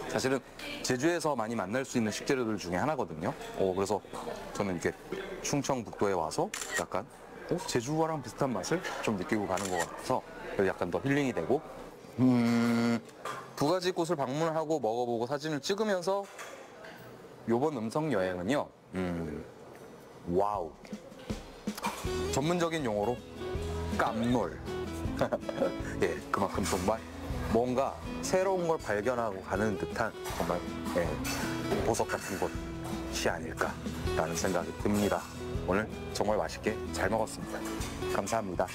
[SPEAKER 1] 사실은 제주에서 많이 만날 수 있는 식재료들 중에 하나거든요. 그래서 저는 이렇게 충청북도에 와서 약간 제주와랑 비슷한 맛을 좀 느끼고 가는 것 같아서 약간 더 힐링이 되고, 두 가지 곳을 방문하고 먹어보고 사진을 찍으면서 요번 음성 여행은요, 와우. 전문적인 용어로 깜놀. 예, 그만큼 정말 뭔가 새로운 걸 발견하고 가는 듯한 정말 보석 같은 곳이 아닐까라는 생각이 듭니다. 오늘 정말 맛있게 잘 먹었습니다. 감사합니다.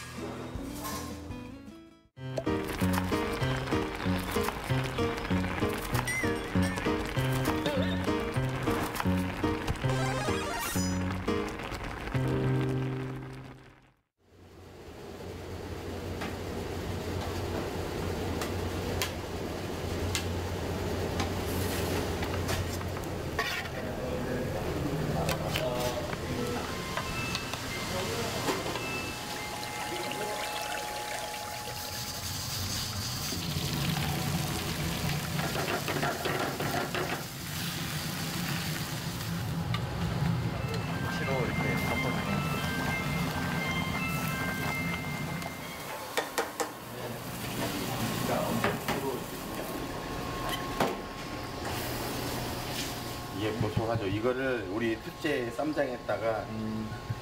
[SPEAKER 4] 이게 고소하죠. 이거를 우리 특제 쌈장에다가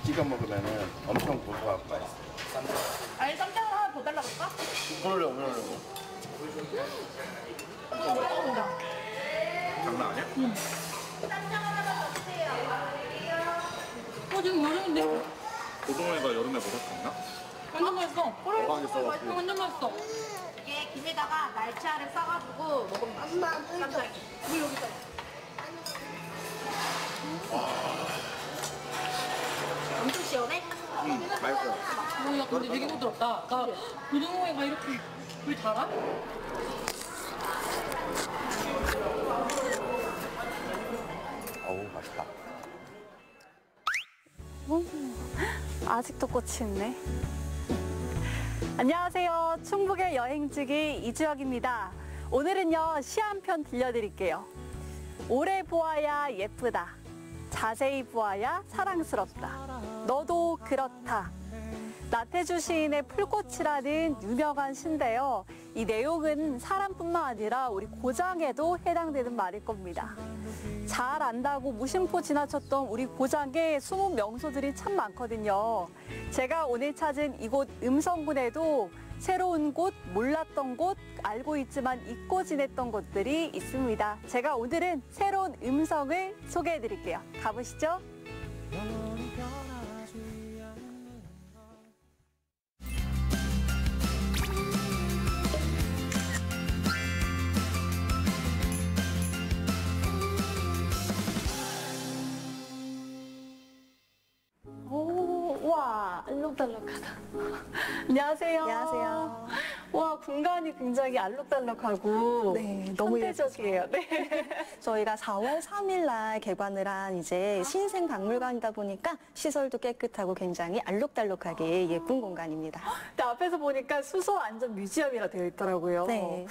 [SPEAKER 4] 찍어 먹으면은 엄청 고소하고 맛있어요. 쌈장.
[SPEAKER 6] 아니 쌈장을 하나 더 달라고 할까?
[SPEAKER 8] 그러려고.
[SPEAKER 5] 장난 아니야?
[SPEAKER 6] 쌈장 하나만 더 주세요.
[SPEAKER 7] 지금 여름인데?
[SPEAKER 5] 고등어가 여름에 먹을 수 있나?
[SPEAKER 7] 완전 맛있어.
[SPEAKER 8] 건강했어.
[SPEAKER 7] 완전 맛있어.
[SPEAKER 6] 이게 김에다가 날치알을 싸가지고 먹으면 맛있어. 쌈장이. 물 여기다. 엄청 시원해?
[SPEAKER 7] 야, 근데 되게 부드럽다. 나 고등어회가 이렇게 물 달아?
[SPEAKER 1] 어우, 맛있다.
[SPEAKER 9] 아직도 꽃이 있네. 안녕하세요. 충북의 여행지기 이주혁입니다. 오늘은요, 시 한 편 들려드릴게요. 오래 보아야 예쁘다. 자세히 보아야 사랑스럽다. 너도 그렇다. 나태주 시인의 풀꽃이라는 유명한 시인데요. 이 내용은 사람뿐만 아니라 우리 고장에도 해당되는 말일 겁니다. 잘 안다고 무심코 지나쳤던 우리 고장에 숨은 명소들이 참 많거든요. 제가 오늘 찾은 이곳 음성군에도 새로운 곳, 몰랐던 곳, 알고 있지만 잊고 지냈던 곳들이 있습니다. 제가 오늘은 새로운 음성을 소개해 드릴게요. 가보시죠. 와, 알록달록하다. 안녕하세요.
[SPEAKER 10] 안녕하세요.
[SPEAKER 9] 와, 공간이 굉장히 알록달록하고
[SPEAKER 10] 네, 너무
[SPEAKER 9] 현대적이에요. 네.
[SPEAKER 10] 저희가 4월 3일 날 개관을 한 이제 신생 박물관이다 보니까 시설도 깨끗하고 굉장히 알록달록하게 예쁜 공간입니다.
[SPEAKER 9] 근데 앞에서 보니까 수소 안전 뮤지엄이라 되어 있더라고요.
[SPEAKER 10] 네.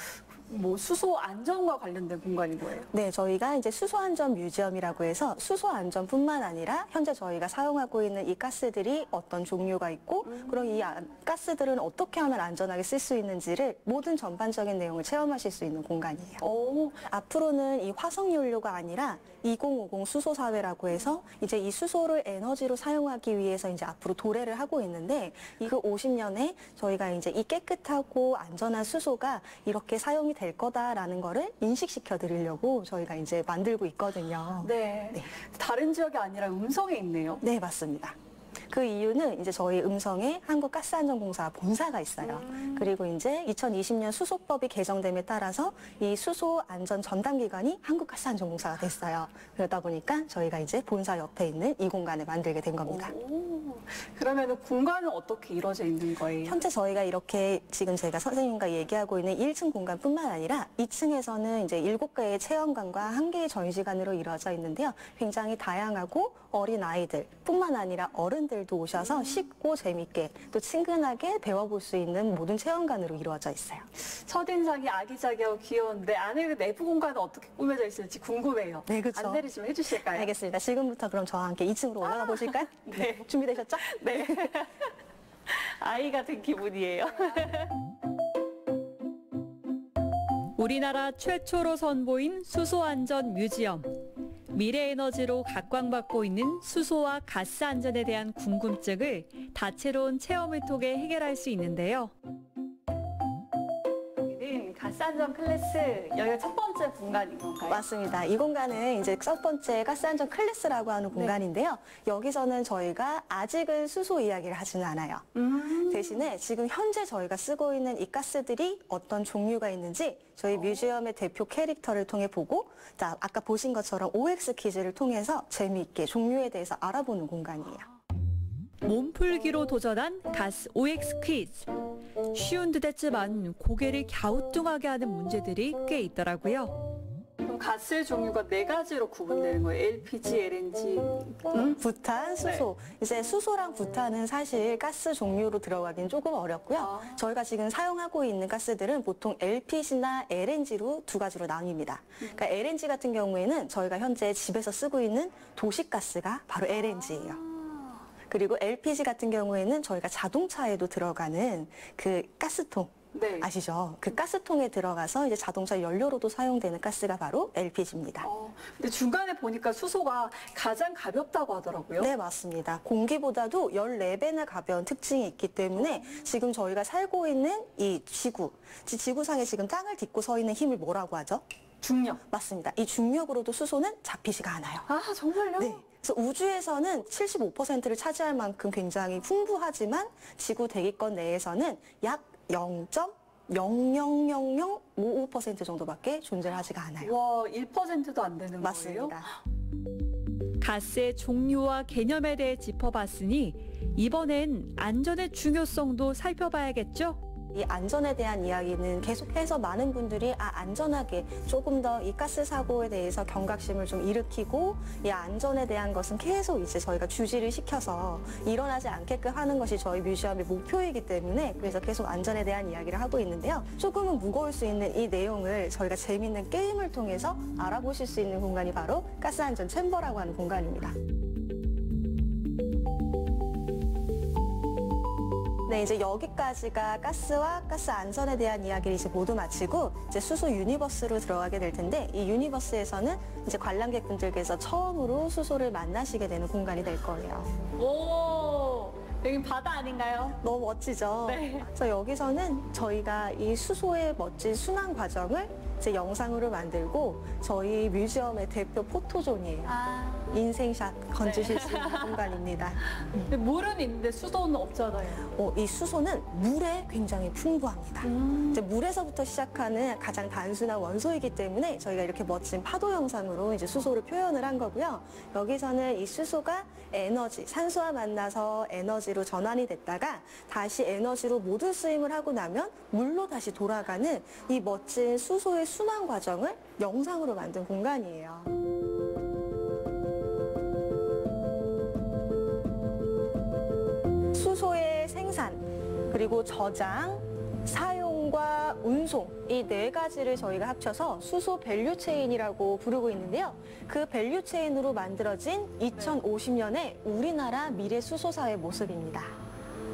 [SPEAKER 9] 뭐 수소 안전과 관련된 공간인 거예요?
[SPEAKER 10] 네, 저희가 이제 수소안전 뮤지엄이라고 해서 수소 안전뿐만 아니라 현재 저희가 사용하고 있는 이 가스들이 어떤 종류가 있고 그럼 이 가스들은 어떻게 하면 안전하게 쓸 수 있는지를 모든 전반적인 내용을 체험하실 수 있는 공간이에요. 앞으로는 이 화석 연료가 아니라 2050 수소 사회라고 해서 이제 이 수소를 에너지로 사용하기 위해서 이제 앞으로 도래를 하고 있는데 그 50년에 저희가 이제 이 깨끗하고 안전한 수소가 이렇게 사용이 될 거다라는 거를 인식시켜 드리려고 저희가 이제 만들고 있거든요.
[SPEAKER 9] 네.
[SPEAKER 10] 네.
[SPEAKER 9] 다른 지역이 아니라 음성에 있네요.
[SPEAKER 10] 네, 맞습니다. 그 이유는 이제 저희 음성에 한국가스안전공사 본사가 있어요. 그리고 이제 2020년 수소법이 개정됨에 따라서 이 수소 안전 전담 기관이 한국가스안전공사가 됐어요. 그러다 보니까 저희가 이제 본사 옆에 있는 이 공간을 만들게 된 겁니다.
[SPEAKER 9] 그러면 공간은 어떻게 이루어져 있는 거예요?
[SPEAKER 10] 현재 저희가 이렇게 지금 제가 선생님과 얘기하고 있는 1층 공간뿐만 아니라 2층에서는 이제 7개의 체험관과 1개의 전시관으로 이루어져 있는데요. 굉장히 다양하고 어린 아이들뿐만 아니라 어른들도 오셔서 쉽고 재밌게 또 친근하게 배워볼 수 있는 모든 체험관으로 이루어져 있어요.
[SPEAKER 9] 첫인상이 아기자기하고 귀여운데 안에 내부 공간은 어떻게 꾸며져 있을지 궁금해요.
[SPEAKER 10] 네, 그렇죠.
[SPEAKER 9] 안내를 좀 해주실까요?
[SPEAKER 10] 알겠습니다. 지금부터 그럼 저와 함께 2층으로 올라가 보실까요?
[SPEAKER 9] 네.
[SPEAKER 10] 준비되셨죠?
[SPEAKER 9] 네. 아이가 된 기분이에요.
[SPEAKER 11] 우리나라 최초로 선보인 수소안전 뮤지엄. 미래에너지로 각광받고 있는 수소와 가스 안전에 대한 궁금증을 다채로운 체험을 통해 해결할 수 있는데요.
[SPEAKER 9] 여기는 가스안전 클래스, 여기가 첫 번째 공간인 건가요?
[SPEAKER 10] 맞습니다. 이 공간은 이제 첫 번째 가스안전 클래스라고 하는 공간인데요. 여기서는 저희가 아직은 수소 이야기를 하지는 않아요. 대신에 지금 현재 저희가 쓰고 있는 이 가스들이 어떤 종류가 있는지 저희 뮤지엄의 대표 캐릭터를 통해 보고 자, 아까 보신 것처럼 OX 퀴즈를 통해서 재미있게 종류에 대해서 알아보는 공간이에요.
[SPEAKER 11] 몸풀기로 도전한 가스 OX 퀴즈. 쉬운 듯 했지만 고개를 갸우뚱하게 하는 문제들이 꽤 있더라고요.
[SPEAKER 9] 그럼 가스 종류가 4가지로 구분되는 거예요. LPG, LNG.
[SPEAKER 10] 부탄, 수소. 이제 수소랑 부탄은 사실 가스 종류로 들어가긴 조금 어렵고요. 저희가 지금 사용하고 있는 가스들은 보통 LPG나 LNG로 2가지로 나뉩니다. 그러니까 LNG 같은 경우에는 저희가 현재 집에서 쓰고 있는 도시가스가 바로 LNG예요. 그리고 LPG 같은 경우에는 저희가 자동차에도 들어가는 그 가스통.
[SPEAKER 9] 네.
[SPEAKER 10] 아시죠? 그 가스통에 들어가서 이제 자동차 연료로도 사용되는 가스가 바로 LPG입니다.
[SPEAKER 9] 근데 중간에 보니까 수소가 가장 가볍다고 하더라고요.
[SPEAKER 10] 네, 맞습니다. 공기보다도 14배나 가벼운 특징이 있기 때문에 지금 저희가 살고 있는 이 지구상에 지금 땅을 딛고 서 있는 힘을 뭐라고 하죠?
[SPEAKER 9] 중력.
[SPEAKER 10] 맞습니다. 이 중력으로도 수소는 잡히지가 않아요.
[SPEAKER 9] 아, 정말요?
[SPEAKER 10] 네. 그래서 우주에서는 75%를 차지할 만큼 굉장히 풍부하지만 지구 대기권 내에서는 약 0.0000055% 정도밖에 존재하지가 않아요.
[SPEAKER 9] 와, 1%도 안 되는
[SPEAKER 10] 맞습니다.
[SPEAKER 9] 거예요?
[SPEAKER 11] 가스의 종류와 개념에 대해 짚어봤으니 이번엔 안전의 중요성도 살펴봐야겠죠?
[SPEAKER 10] 이 안전에 대한 이야기는 계속해서 많은 분들이 안전하게 조금 더 이 가스 사고에 대해서 경각심을 좀 일으키고 이 안전에 대한 것은 계속 이제 저희가 주지를 시켜서 일어나지 않게끔 하는 것이 저희 뮤지엄의 목표이기 때문에 그래서 계속 안전에 대한 이야기를 하고 있는데요. 조금은 무거울 수 있는 이 내용을 저희가 재밌는 게임을 통해서 알아보실 수 있는 공간이 바로 가스 안전 챔버라고 하는 공간입니다. 네, 이제 여기까지가 가스와 가스 안전에 대한 이야기를 이제 모두 마치고 이제 수소 유니버스로 들어가게 될 텐데 이 유니버스에서는 이제 관람객분들께서 처음으로 수소를 만나시게 되는 공간이 될 거예요.
[SPEAKER 9] 오, 여기 바다 아닌가요?
[SPEAKER 10] 너무 멋지죠?
[SPEAKER 9] 네.
[SPEAKER 10] 그래서 여기서는 저희가 이 수소의 멋진 순환 과정을 이제 영상으로 만들고 저희 뮤지엄의 대표 포토존이에요. 인생샷 건지실 수 있는 공간입니다.
[SPEAKER 9] 근데 물은 있는데 수소는 없잖아요.
[SPEAKER 10] 이 수소는 물에 굉장히 풍부합니다. 이제 물에서부터 시작하는 가장 단순한 원소이기 때문에 저희가 이렇게 멋진 파도 영상으로 이제 수소를 표현을 한 거고요. 여기서는 이 수소가 에너지, 산소와 만나서 에너지로 전환이 됐다가 다시 에너지로 모두 쓰임을 하고 나면 물로 다시 돌아가는 이 멋진 수소의 순환 과정을 영상으로 만든 공간이에요. 수소의 생산, 그리고 저장, 사용과 운송 이 네 가지를 저희가 합쳐서 수소 밸류체인이라고 부르고 있는데요. 그 밸류체인으로 만들어진 2050년의 우리나라 미래 수소사의 모습입니다.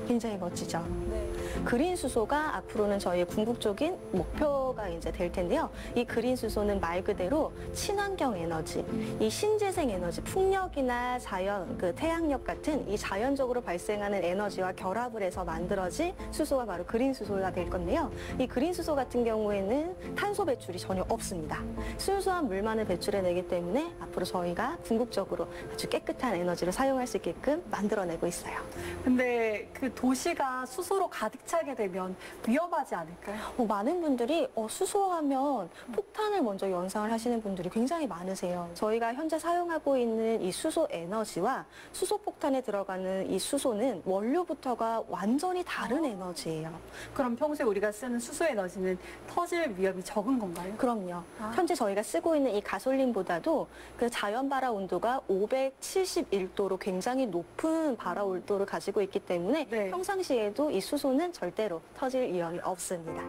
[SPEAKER 10] 굉장히 멋지죠?
[SPEAKER 9] 네.
[SPEAKER 10] 그린 수소가 앞으로는 저희의 궁극적인 목표가 이제 될 텐데요. 이 그린 수소는 말 그대로 친환경 에너지, 이 신재생 에너지, 풍력이나 자연, 태양력 같은 이 자연적으로 발생하는 에너지와 결합을 해서 만들어진 수소가 바로 그린 수소가 될 건데요. 이 그린 수소 같은 경우에는 탄소 배출이 전혀 없습니다. 순수한 물만을 배출해내기 때문에 앞으로 저희가 궁극적으로 아주 깨끗한 에너지를 사용할 수 있게끔 만들어내고 있어요.
[SPEAKER 9] 근데 그 도시가 수소로 가득 차게 되면 위험하지 않을까요?
[SPEAKER 10] 많은 분들이 수소하면 폭탄을 먼저 연상을 하시는 분들이 굉장히 많으세요. 저희가 현재 사용하고 있는 이 수소 에너지와 수소 폭탄에 들어가는 이 수소는 원료부터가 완전히 다른 에너지예요.
[SPEAKER 9] 그럼 평소에 우리가 쓰는 수소 에너지는 터질 위험이 적은 건가요?
[SPEAKER 10] 그럼요. 현재 저희가 쓰고 있는 이 가솔린보다도 그 자연 발화 온도가 571도로 굉장히 높은 발화 온도를 가지고 있기 때문에
[SPEAKER 9] 네.
[SPEAKER 10] 평상시에도 이 수소는 절대로 터질 위험이 없습니다.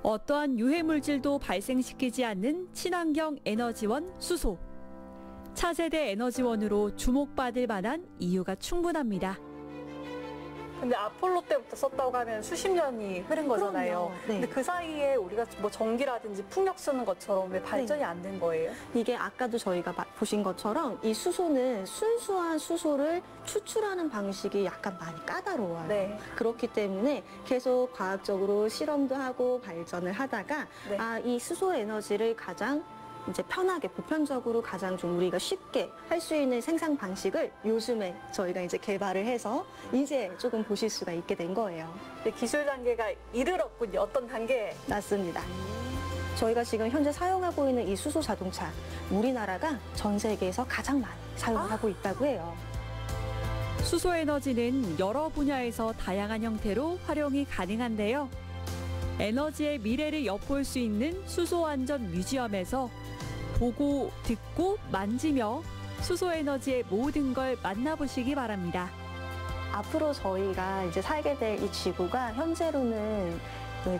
[SPEAKER 11] 어떠한 유해 물질도 발생시키지 않는 친환경 에너지원 수소. 차세대 에너지원으로 주목받을 만한 이유가 충분합니다.
[SPEAKER 9] 근데 아폴로 때부터 썼다고 하면 수십 년이 흐른 거잖아요.
[SPEAKER 10] 그럼요. 네.
[SPEAKER 9] 근데 그 사이에 우리가 뭐 전기라든지 풍력 쓰는 것처럼 왜 발전이 안 된 거예요?
[SPEAKER 10] 이게 아까도 저희가 보신 것처럼 이 수소는 순수한 수소를 추출하는 방식이 약간 많이 까다로워요.
[SPEAKER 9] 네.
[SPEAKER 10] 그렇기 때문에 계속 과학적으로 실험도 하고 발전을 하다가
[SPEAKER 9] 네.
[SPEAKER 10] 이 수소 에너지를 가장 이제 편하게 보편적으로 가장 좀 우리가 쉽게 할 수 있는 생산 방식을 요즘에 저희가 이제 개발을 해서 이제 조금 보실 수가 있게 된 거예요.
[SPEAKER 9] 근데 기술 단계가 이르렀군요. 어떤 단계?
[SPEAKER 10] 맞습니다. 저희가 지금 현재 사용하고 있는 이 수소 자동차, 우리나라가 전 세계에서 가장 많이 사용하고 있다고 해요.
[SPEAKER 11] 수소 에너지는 여러 분야에서 다양한 형태로 활용이 가능한데요. 에너지의 미래를 엿볼 수 있는 수소안전 뮤지엄에서 보고, 듣고, 만지며 수소 에너지의 모든 걸 만나보시기 바랍니다.
[SPEAKER 10] 앞으로 저희가 이제 살게 될 이 지구가 현재로는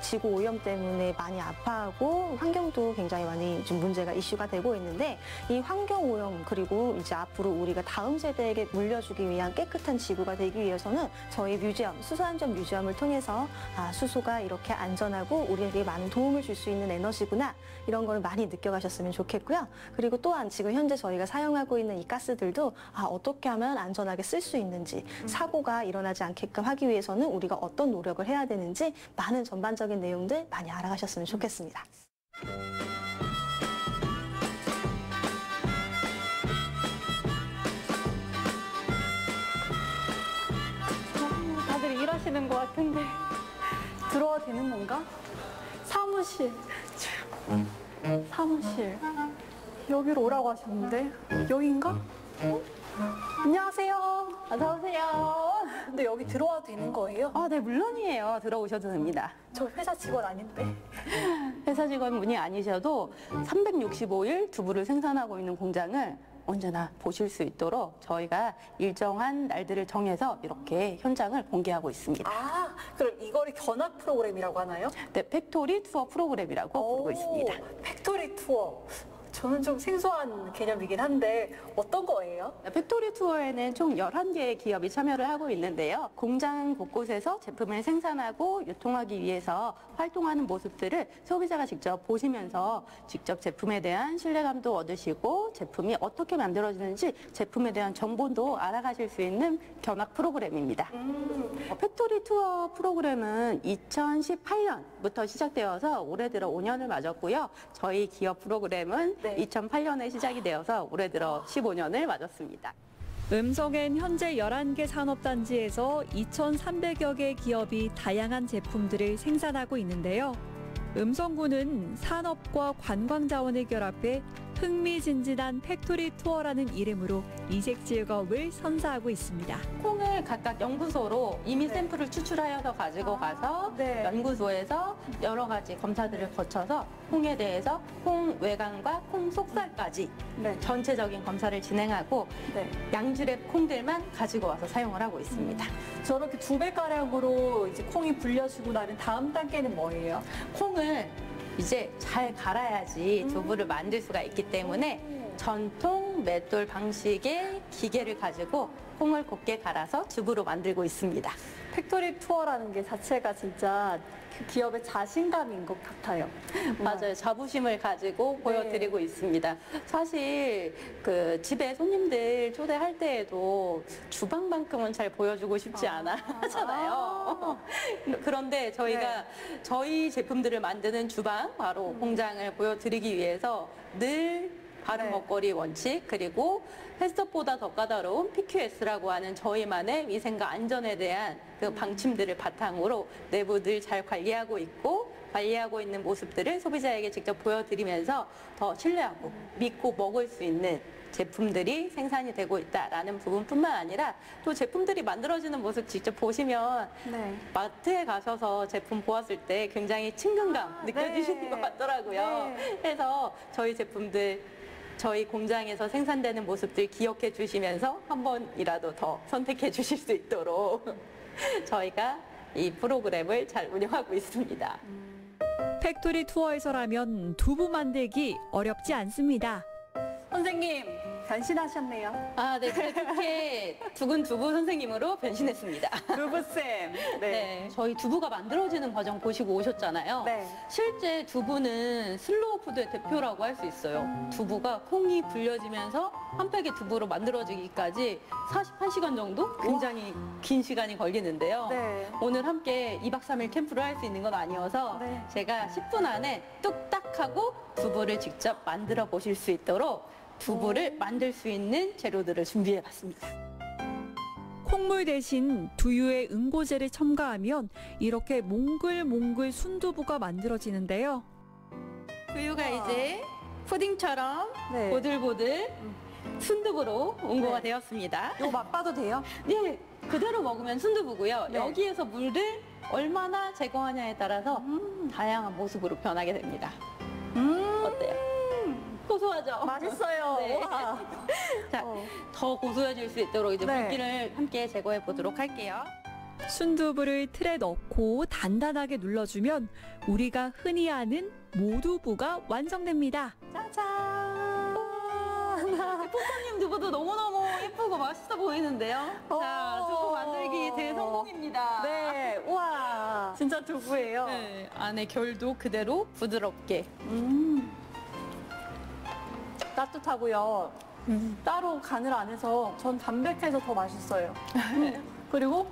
[SPEAKER 10] 지구 오염 때문에 많이 아파하고 환경도 굉장히 많이 좀 문제가 이슈가 되고 있는데 이 환경 오염 그리고 이제 앞으로 우리가 다음 세대에게 물려주기 위한 깨끗한 지구가 되기 위해서는 저희 뮤지엄, 수소안전 뮤지엄을 통해서 수소가 이렇게 안전하고 우리에게 많은 도움을 줄 수 있는 에너지구나 이런 걸 많이 느껴가셨으면 좋겠고요. 그리고 또한 지금 현재 저희가 사용하고 있는 이 가스들도 어떻게 하면 안전하게 쓸 수 있는지 사고가 일어나지 않게끔 하기 위해서는 우리가 어떤 노력을 해야 되는지 많은 전반적인 내용들 많이 알아가셨으면 좋겠습니다.
[SPEAKER 9] 다들 일하시는 것 같은데 들어와도 되는 건가? 사무실. 사무실. 여기로 오라고 하셨는데 여긴가? 안녕하세요. 어서 오세요. 근데 여기 들어와도 되는 거예요?
[SPEAKER 12] 아, 네, 물론이에요. 들어오셔도 됩니다.
[SPEAKER 9] 저 회사 직원 아닌데.
[SPEAKER 12] 회사 직원분이 아니셔도 365일 두부를 생산하고 있는 공장을 언제나 보실 수 있도록 저희가 일정한 날들을 정해서 이렇게 현장을 공개하고 있습니다.
[SPEAKER 9] 아, 그럼 이거를 견학 프로그램이라고 하나요?
[SPEAKER 12] 네, 팩토리 투어 프로그램이라고 부르고 있습니다.
[SPEAKER 9] 팩토리 투어. 저는 좀 생소한 개념이긴 한데 어떤 거예요?
[SPEAKER 12] 팩토리 투어에는 총 11개의 기업이 참여를 하고 있는데요. 공장 곳곳에서 제품을 생산하고 유통하기 위해서 활동하는 모습들을 소비자가 직접 보시면서 직접 제품에 대한 신뢰감도 얻으시고 제품이 어떻게 만들어지는지 제품에 대한 정보도 알아가실 수 있는 견학 프로그램입니다. 팩토리 투어 프로그램은 2018년부터 시작되어서 올해 들어 5년을 맞았고요. 저희 기업 프로그램은 2008년에 시작이 되어서 올해 들어 15년을 맞았습니다.
[SPEAKER 11] 음성엔 현재 11개 산업단지에서 2,300여 개 기업이 다양한 제품들을 생산하고 있는데요. 음성군은 산업과 관광 자원을 결합해 흥미진진한 팩토리 투어라는 이름으로 이색 즐거움을 선사하고 있습니다.
[SPEAKER 12] 콩을 각각 연구소로 이미 샘플을 추출하여서 가지고 가서 연구소에서 여러 가지 검사들을 거쳐서 콩에 대해서 콩 외관과 콩 속살까지 전체적인 검사를 진행하고 양질의 콩들만 가지고 와서 사용을 하고 있습니다.
[SPEAKER 9] 저렇게 2배가량으로 이제 콩이 불려지고 나면 다음 단계는 뭐예요?
[SPEAKER 12] 콩을 이제 잘 갈아야지 두부를 만들 수가 있기 때문에 전통 맷돌 방식의 기계를 가지고 콩을 곱게 갈아서 두부로 만들고 있습니다.
[SPEAKER 9] 팩토리 투어라는 게 자체가 진짜 그 기업의 자신감인 것 같아요.
[SPEAKER 12] 맞아요. 자부심을 가지고 보여드리고 있습니다. 사실 그 집에 손님들 초대할 때에도 주방만큼은 잘 보여주고 싶지 않아 하잖아요. 그런데 저희가 저희 제품들을 만드는 주방, 바로 공장을 보여드리기 위해서 늘 바른 먹거리 원칙, 그리고 햇섭보다 더 까다로운 PQS라고 하는 저희만의 위생과 안전에 대한 그 방침들을 바탕으로 내부 늘 잘 관리하고 있고, 관리하고 있는 모습들을 소비자에게 직접 보여드리면서 더 신뢰하고 믿고 먹을 수 있는 제품들이 생산이 되고 있다라는 부분뿐만 아니라 또 제품들이 만들어지는 모습 직접 보시면 마트에 가셔서 제품 보았을 때 굉장히 친근감 느껴지시는 것 같더라고요. 그래서 저희 제품들 저희 공장에서 생산되는 모습들 기억해 주시면서 한 번이라도 더 선택해 주실 수 있도록 저희가 이 프로그램을 잘 운영하고 있습니다.
[SPEAKER 11] 팩토리 투어에서라면 두부 만들기 어렵지 않습니다.
[SPEAKER 9] 선생님, 변신하셨네요.
[SPEAKER 12] 아, 네. 그렇게 두근두부 선생님으로 변신했습니다.
[SPEAKER 9] 두부쌤.
[SPEAKER 12] 네. 저희 두부가 만들어지는 과정 보시고 오셨잖아요. 실제 두부는 슬로우 푸드의 대표라고 할 수 있어요. 두부가 콩이 불려지면서 한 팩의 두부로 만들어지기까지 41시간 정도? 굉장히 긴 시간이 걸리는데요. 오늘 함께 2박 3일 캠프를 할 수 있는 건 아니어서 제가 10분 안에 뚝딱 하고 두부를 직접 만들어 보실 수 있도록 두부를 만들 수 있는 재료들을 준비해 봤습니다.
[SPEAKER 11] 콩물 대신 두유에 응고제를 첨가하면 이렇게 몽글몽글 순두부가 만들어지는데요.
[SPEAKER 12] 두유가 이제 푸딩처럼 보들보들 순두부로 응고가 되었습니다.
[SPEAKER 9] 이거 맛봐도 돼요?
[SPEAKER 12] 네, 그대로 먹으면 순두부고요. 여기에서 물을 얼마나 제거하냐에 따라서 다양한 모습으로 변하게 됩니다. 어때요? 고소하죠?
[SPEAKER 9] 맛있어요.
[SPEAKER 12] 자, 더 고소해질 수 있도록 이제 물기를 함께 제거해 보도록 할게요.
[SPEAKER 11] 순두부를 틀에 넣고 단단하게 눌러주면 우리가 흔히 아는 모두부가 완성됩니다.
[SPEAKER 12] 짜잔! 포커님 두부도 너무너무 예쁘고 맛있어 보이는데요. 자, 두부 만들기 대성공입니다.
[SPEAKER 9] 네, 우와. 진짜 두부예요.
[SPEAKER 12] 네, 안에 결도 그대로 부드럽게.
[SPEAKER 9] 따뜻하고요. 따로 간을 안 해서 전 담백해서 더 맛있어요. 그리고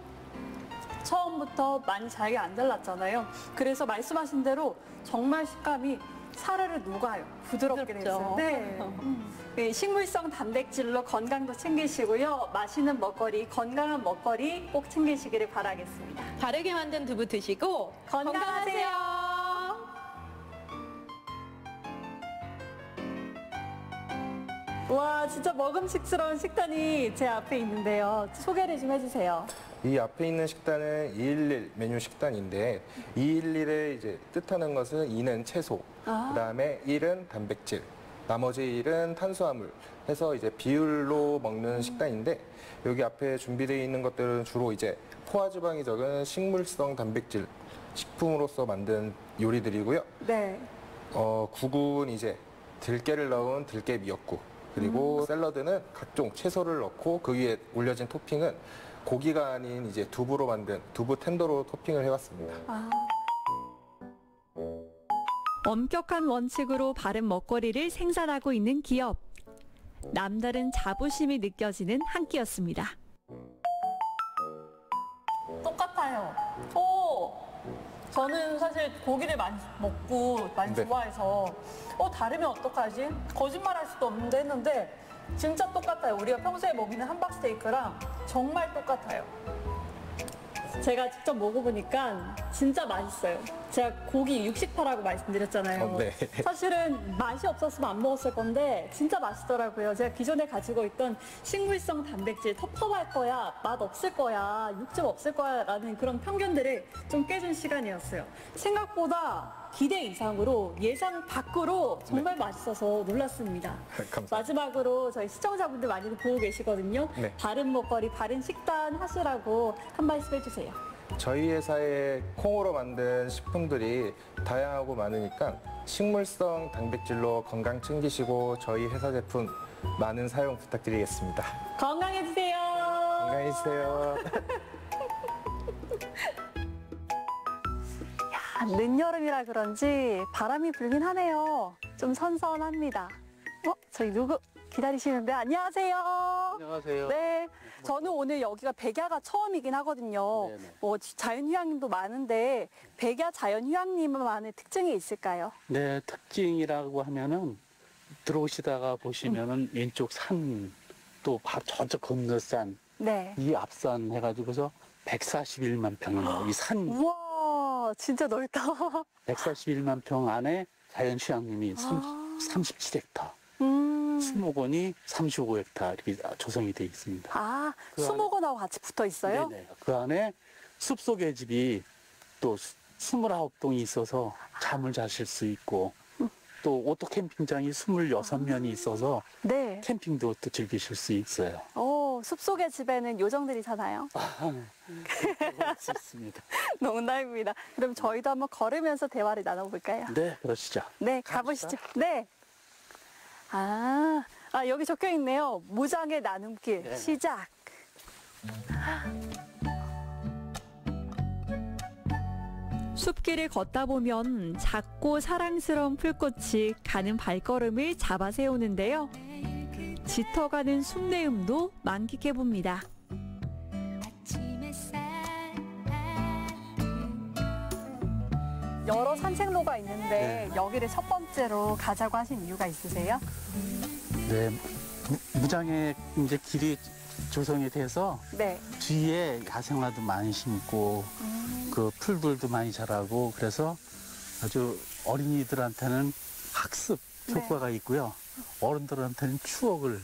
[SPEAKER 9] 처음부터 많이 잘게 안 잘랐잖아요. 그래서 말씀하신 대로 정말 식감이 사르르 녹아요. 부드럽게 됐어요. 네. 식물성 단백질로 건강도 챙기시고요. 맛있는 먹거리, 건강한 먹거리 꼭 챙기시기를 바라겠습니다.
[SPEAKER 12] 바르게 만든 두부 드시고 건강하세요.
[SPEAKER 9] 와, 진짜 먹음직스러운 식단이 제 앞에 있는데요. 소개를 좀 해주세요.
[SPEAKER 13] 이 앞에 있는 식단은 211 메뉴 식단인데 211을 이제 뜻하는 것은 2는 채소, 그다음에 1은 단백질, 나머지 1은 탄수화물 해서 이제 비율로 먹는 식단인데 여기 앞에 준비되어 있는 것들은 주로 이제 포화지방이 적은 식물성 단백질 식품으로서 만든 요리들이고요.
[SPEAKER 9] 네.
[SPEAKER 13] 국은 이제 들깨를 넣은 들깨 미역국, 그리고 샐러드는 각종 채소를 넣고 그 위에 올려진 토핑은 고기가 아닌 이제 두부로 만든 두부 텐더로 토핑을 해봤습니다.
[SPEAKER 11] 엄격한 원칙으로 바른 먹거리를 생산하고 있는 기업. 남다른 자부심이 느껴지는 한 끼였습니다.
[SPEAKER 9] 똑같아요. 저는 사실 고기를 많이 먹고 많이
[SPEAKER 13] 네.
[SPEAKER 9] 좋아해서 다르면 어떡하지? 거짓말할 수도 없는데 했는데 진짜 똑같아요. 우리가 평소에 먹이는 함박스테이크랑 정말 똑같아요. 제가 직접 먹어보니까 진짜 맛있어요. 제가 고기 육식파라고 말씀드렸잖아요.
[SPEAKER 13] 네.
[SPEAKER 9] 사실은 맛이 없었으면 안 먹었을 건데 진짜 맛있더라고요. 제가 기존에 가지고 있던 식물성 단백질 텁텁할 거야, 맛 없을 거야, 육즙 없을 거야 라는 그런 편견들을 좀 깨준 시간이었어요. 생각보다 기대 이상으로 예상 밖으로 정말 맛있어서 놀랐습니다.
[SPEAKER 13] 감사합니다.
[SPEAKER 9] 마지막으로 저희 시청자분들 많이들 보고 계시거든요.
[SPEAKER 13] 네.
[SPEAKER 9] 바른 먹거리, 바른 식단 하시라고 한 말씀 해주세요.
[SPEAKER 13] 저희 회사의 콩으로 만든 식품들이 다양하고 많으니까 식물성 단백질로 건강 챙기시고 저희 회사 제품 많은 사용 부탁드리겠습니다.
[SPEAKER 9] 건강해주세요.
[SPEAKER 13] 건강해주세요.
[SPEAKER 9] 늦여름이라 그런지 바람이 불긴 하네요. 좀 선선합니다. 저희 누구 기다리시는데 안녕하세요.
[SPEAKER 14] 안녕하세요.
[SPEAKER 9] 네, 저는 오늘 여기가 백야가 처음이긴 하거든요.
[SPEAKER 14] 네네.
[SPEAKER 9] 자연휴양림도 많은데 백야 자연휴양림만의 특징이 있을까요?
[SPEAKER 14] 네, 특징이라고 하면은 들어오시다가 보시면은 왼쪽 산, 또 저쪽 건너산,
[SPEAKER 9] 네.
[SPEAKER 14] 이 앞산 해가지고서 141만 평이에요. 이 산
[SPEAKER 9] 우와, 진짜 넓다.
[SPEAKER 14] 141만 평 안에 자연휴양림이 37헥타, 수목원이 35헥타 이렇게 조성이 되어 있습니다. 그
[SPEAKER 9] 수목원하고 같이 붙어 있어요?
[SPEAKER 14] 네네. 그 안에 숲속의 집이 또 29동이 있어서 잠을 자실 수 있고 또 오토 캠핑장이 26면이 있어서
[SPEAKER 9] 네.
[SPEAKER 14] 캠핑도 또 즐기실 수 있어요.
[SPEAKER 9] 숲속의 집에는 요정들이 사나요?
[SPEAKER 14] 그럴 수 있습니다.
[SPEAKER 9] 농담입니다. 그럼 저희도 한번 걸으면서 대화를 나눠볼까요?
[SPEAKER 14] 네, 그러시죠.
[SPEAKER 9] 네, 가보시죠. 네. 여기 적혀 있네요. 무장의 나눔길
[SPEAKER 14] 네.
[SPEAKER 9] 시작.
[SPEAKER 11] 숲길을 걷다 보면 작고 사랑스러운 풀꽃이 가는 발걸음을 잡아 세우는데요. 짙어가는 숲내음도 만끽해봅니다.
[SPEAKER 9] 여러 산책로가 있는데 여기를 첫 번째로 가자고 하신 이유가 있으세요?
[SPEAKER 14] 네, 무장의 이제 길이 조성이 돼서
[SPEAKER 9] 네.
[SPEAKER 14] 뒤에 야생화도 많이 심고 그 풀들도 많이 자라고 그래서 아주 어린이들한테는 학습 효과가 있고요. 어른들한테는 추억을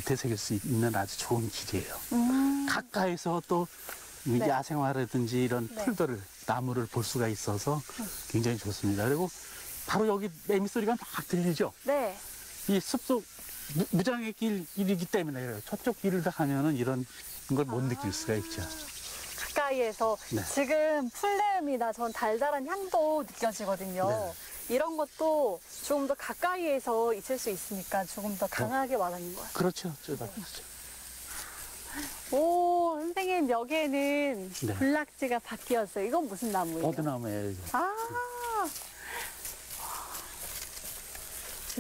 [SPEAKER 14] 되새길 수 있는 아주 좋은 길이에요. 가까이서 또
[SPEAKER 9] 네.
[SPEAKER 14] 야생화라든지 이런
[SPEAKER 9] 네.
[SPEAKER 14] 풀들을, 나무를 볼 수가 있어서 굉장히 좋습니다. 그리고 바로 여기 매미 소리가 막 들리죠?
[SPEAKER 9] 네.
[SPEAKER 14] 이 숲속 무장의 길이기 때문에 그래요. 저쪽 길을 가면은 이런 걸 못 느낄 수가 있죠.
[SPEAKER 9] 가까이에서
[SPEAKER 14] 네.
[SPEAKER 9] 지금 풀내음이나 전 달달한 향도 느껴지거든요.
[SPEAKER 14] 네.
[SPEAKER 9] 이런 것도 조금 더 가까이에서 있을 수 있으니까 조금 더 강하게 와닿는 것 같아요.
[SPEAKER 14] 그렇죠. 그렇죠.
[SPEAKER 9] 오, 선생님 여기에는
[SPEAKER 14] 네.
[SPEAKER 9] 군락지가 바뀌었어요. 이건 무슨 나무예요?
[SPEAKER 14] 버드나무예요. 이거.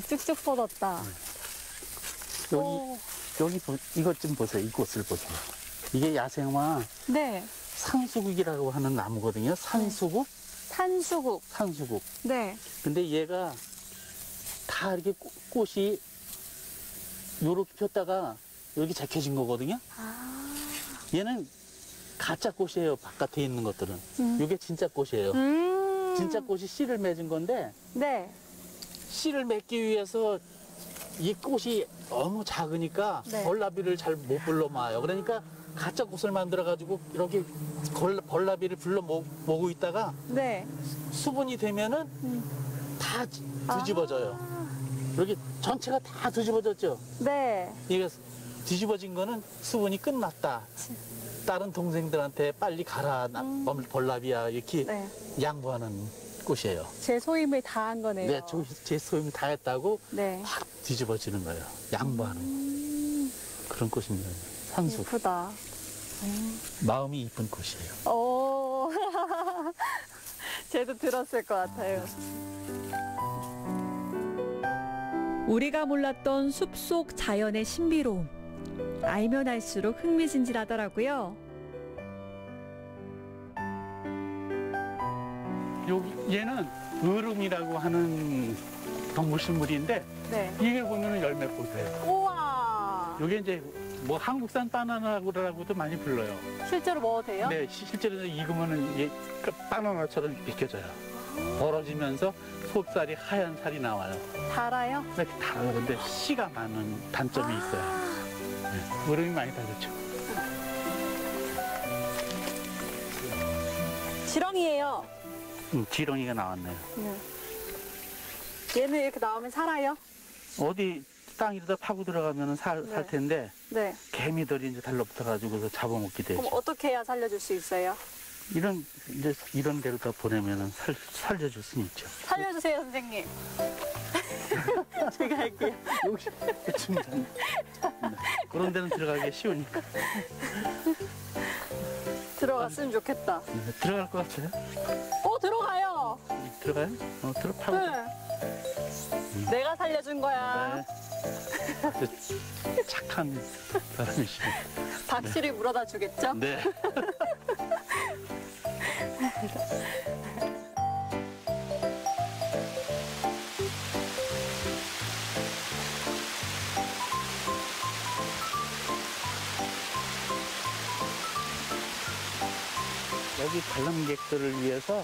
[SPEAKER 9] 쭉쭉 뻗었다.
[SPEAKER 14] 여기 이것 좀 보세요. 이곳을 보세요. 이게 야생화
[SPEAKER 9] 네.
[SPEAKER 14] 산수국이라고 하는 나무거든요. 산수국?
[SPEAKER 9] 산수국.
[SPEAKER 14] 산수국.
[SPEAKER 9] 네.
[SPEAKER 14] 근데 얘가 다 이렇게 꽃이 요렇게 폈다가 여기 재켜진 거거든요. 얘는 가짜 꽃이에요. 바깥에 있는 것들은. 이게 진짜 꽃이에요. 진짜 꽃이 씨를 맺은 건데
[SPEAKER 9] 네.
[SPEAKER 14] 씨를 맺기 위해서 이 꽃이 너무 작으니까
[SPEAKER 9] 네.
[SPEAKER 14] 벌나비를 잘 못 불러 모아요. 그러니까 가짜 꽃을 만들어 가지고 이렇게 벌나비를 불러 모으고 있다가
[SPEAKER 9] 네.
[SPEAKER 14] 수분이 되면은 다 뒤집어져요. 이렇게 전체가 다 뒤집어졌죠.
[SPEAKER 9] 네.
[SPEAKER 14] 이게 뒤집어진 거는 수분이 끝났다. 다른 동생들한테 빨리 가라. 벌나비야 이렇게
[SPEAKER 9] 네.
[SPEAKER 14] 양보하는 꽃이에요.
[SPEAKER 9] 제 소임을 다 한 거네요.
[SPEAKER 14] 네, 제 소임을 다 했다고
[SPEAKER 9] 네.
[SPEAKER 14] 확 뒤집어지는 거예요. 양보하는 그런 꽃입니다. 산수.
[SPEAKER 9] 예쁘다.
[SPEAKER 14] 마음이 이쁜 꽃이에요.
[SPEAKER 9] 오. 쟤도 들었을 것 같아요.
[SPEAKER 11] 우리가 몰랐던 숲속 자연의 신비로움. 알면 알수록 흥미진진하더라고요.
[SPEAKER 14] 얘는 으름이라고 하는 동물식물인데
[SPEAKER 9] 네.
[SPEAKER 14] 이게 보면 열매꽃이에요.
[SPEAKER 9] 우와.
[SPEAKER 14] 이게 이제 뭐 한국산 바나나라고도 많이 불러요.
[SPEAKER 9] 실제로 먹어도 돼요?
[SPEAKER 14] 네, 실제로 익으면은 이게 바나나처럼 비켜져요. 벌어지면서 속살이 하얀 살이 나와요.
[SPEAKER 9] 달아요?
[SPEAKER 14] 네, 달아요. 근데 씨가 많은 단점이 있어요. 네, 으름이 많이 다르죠.
[SPEAKER 9] 지렁이에요.
[SPEAKER 14] 지렁이가 나왔네요.
[SPEAKER 9] 네. 얘는 이렇게 나오면 살아요?
[SPEAKER 14] 어디 땅에다 파고 들어가면 살 텐데
[SPEAKER 9] 네.
[SPEAKER 14] 개미들이 이제 달라붙어가지고 잡아먹게 되죠.
[SPEAKER 9] 그럼 어떻게 해야 살려줄 수 있어요?
[SPEAKER 14] 이런 데로 다 보내면은 살려줄 수는 있죠.
[SPEAKER 9] 살려주세요, 선생님. 제가 할게요.
[SPEAKER 14] 여기 그런 데는 들어가기 쉬우니까.
[SPEAKER 9] 들어갔으면 좋겠다.
[SPEAKER 14] 네, 들어갈 것 같아요?
[SPEAKER 9] 들어가요.
[SPEAKER 14] 들어가요? 파고.
[SPEAKER 9] 네. 내가 살려준 거야.
[SPEAKER 14] 네. 아주 착한 사람이시네.
[SPEAKER 9] 박씨를 물어다 주겠죠?
[SPEAKER 14] 네. 여기 관람객들을 위해서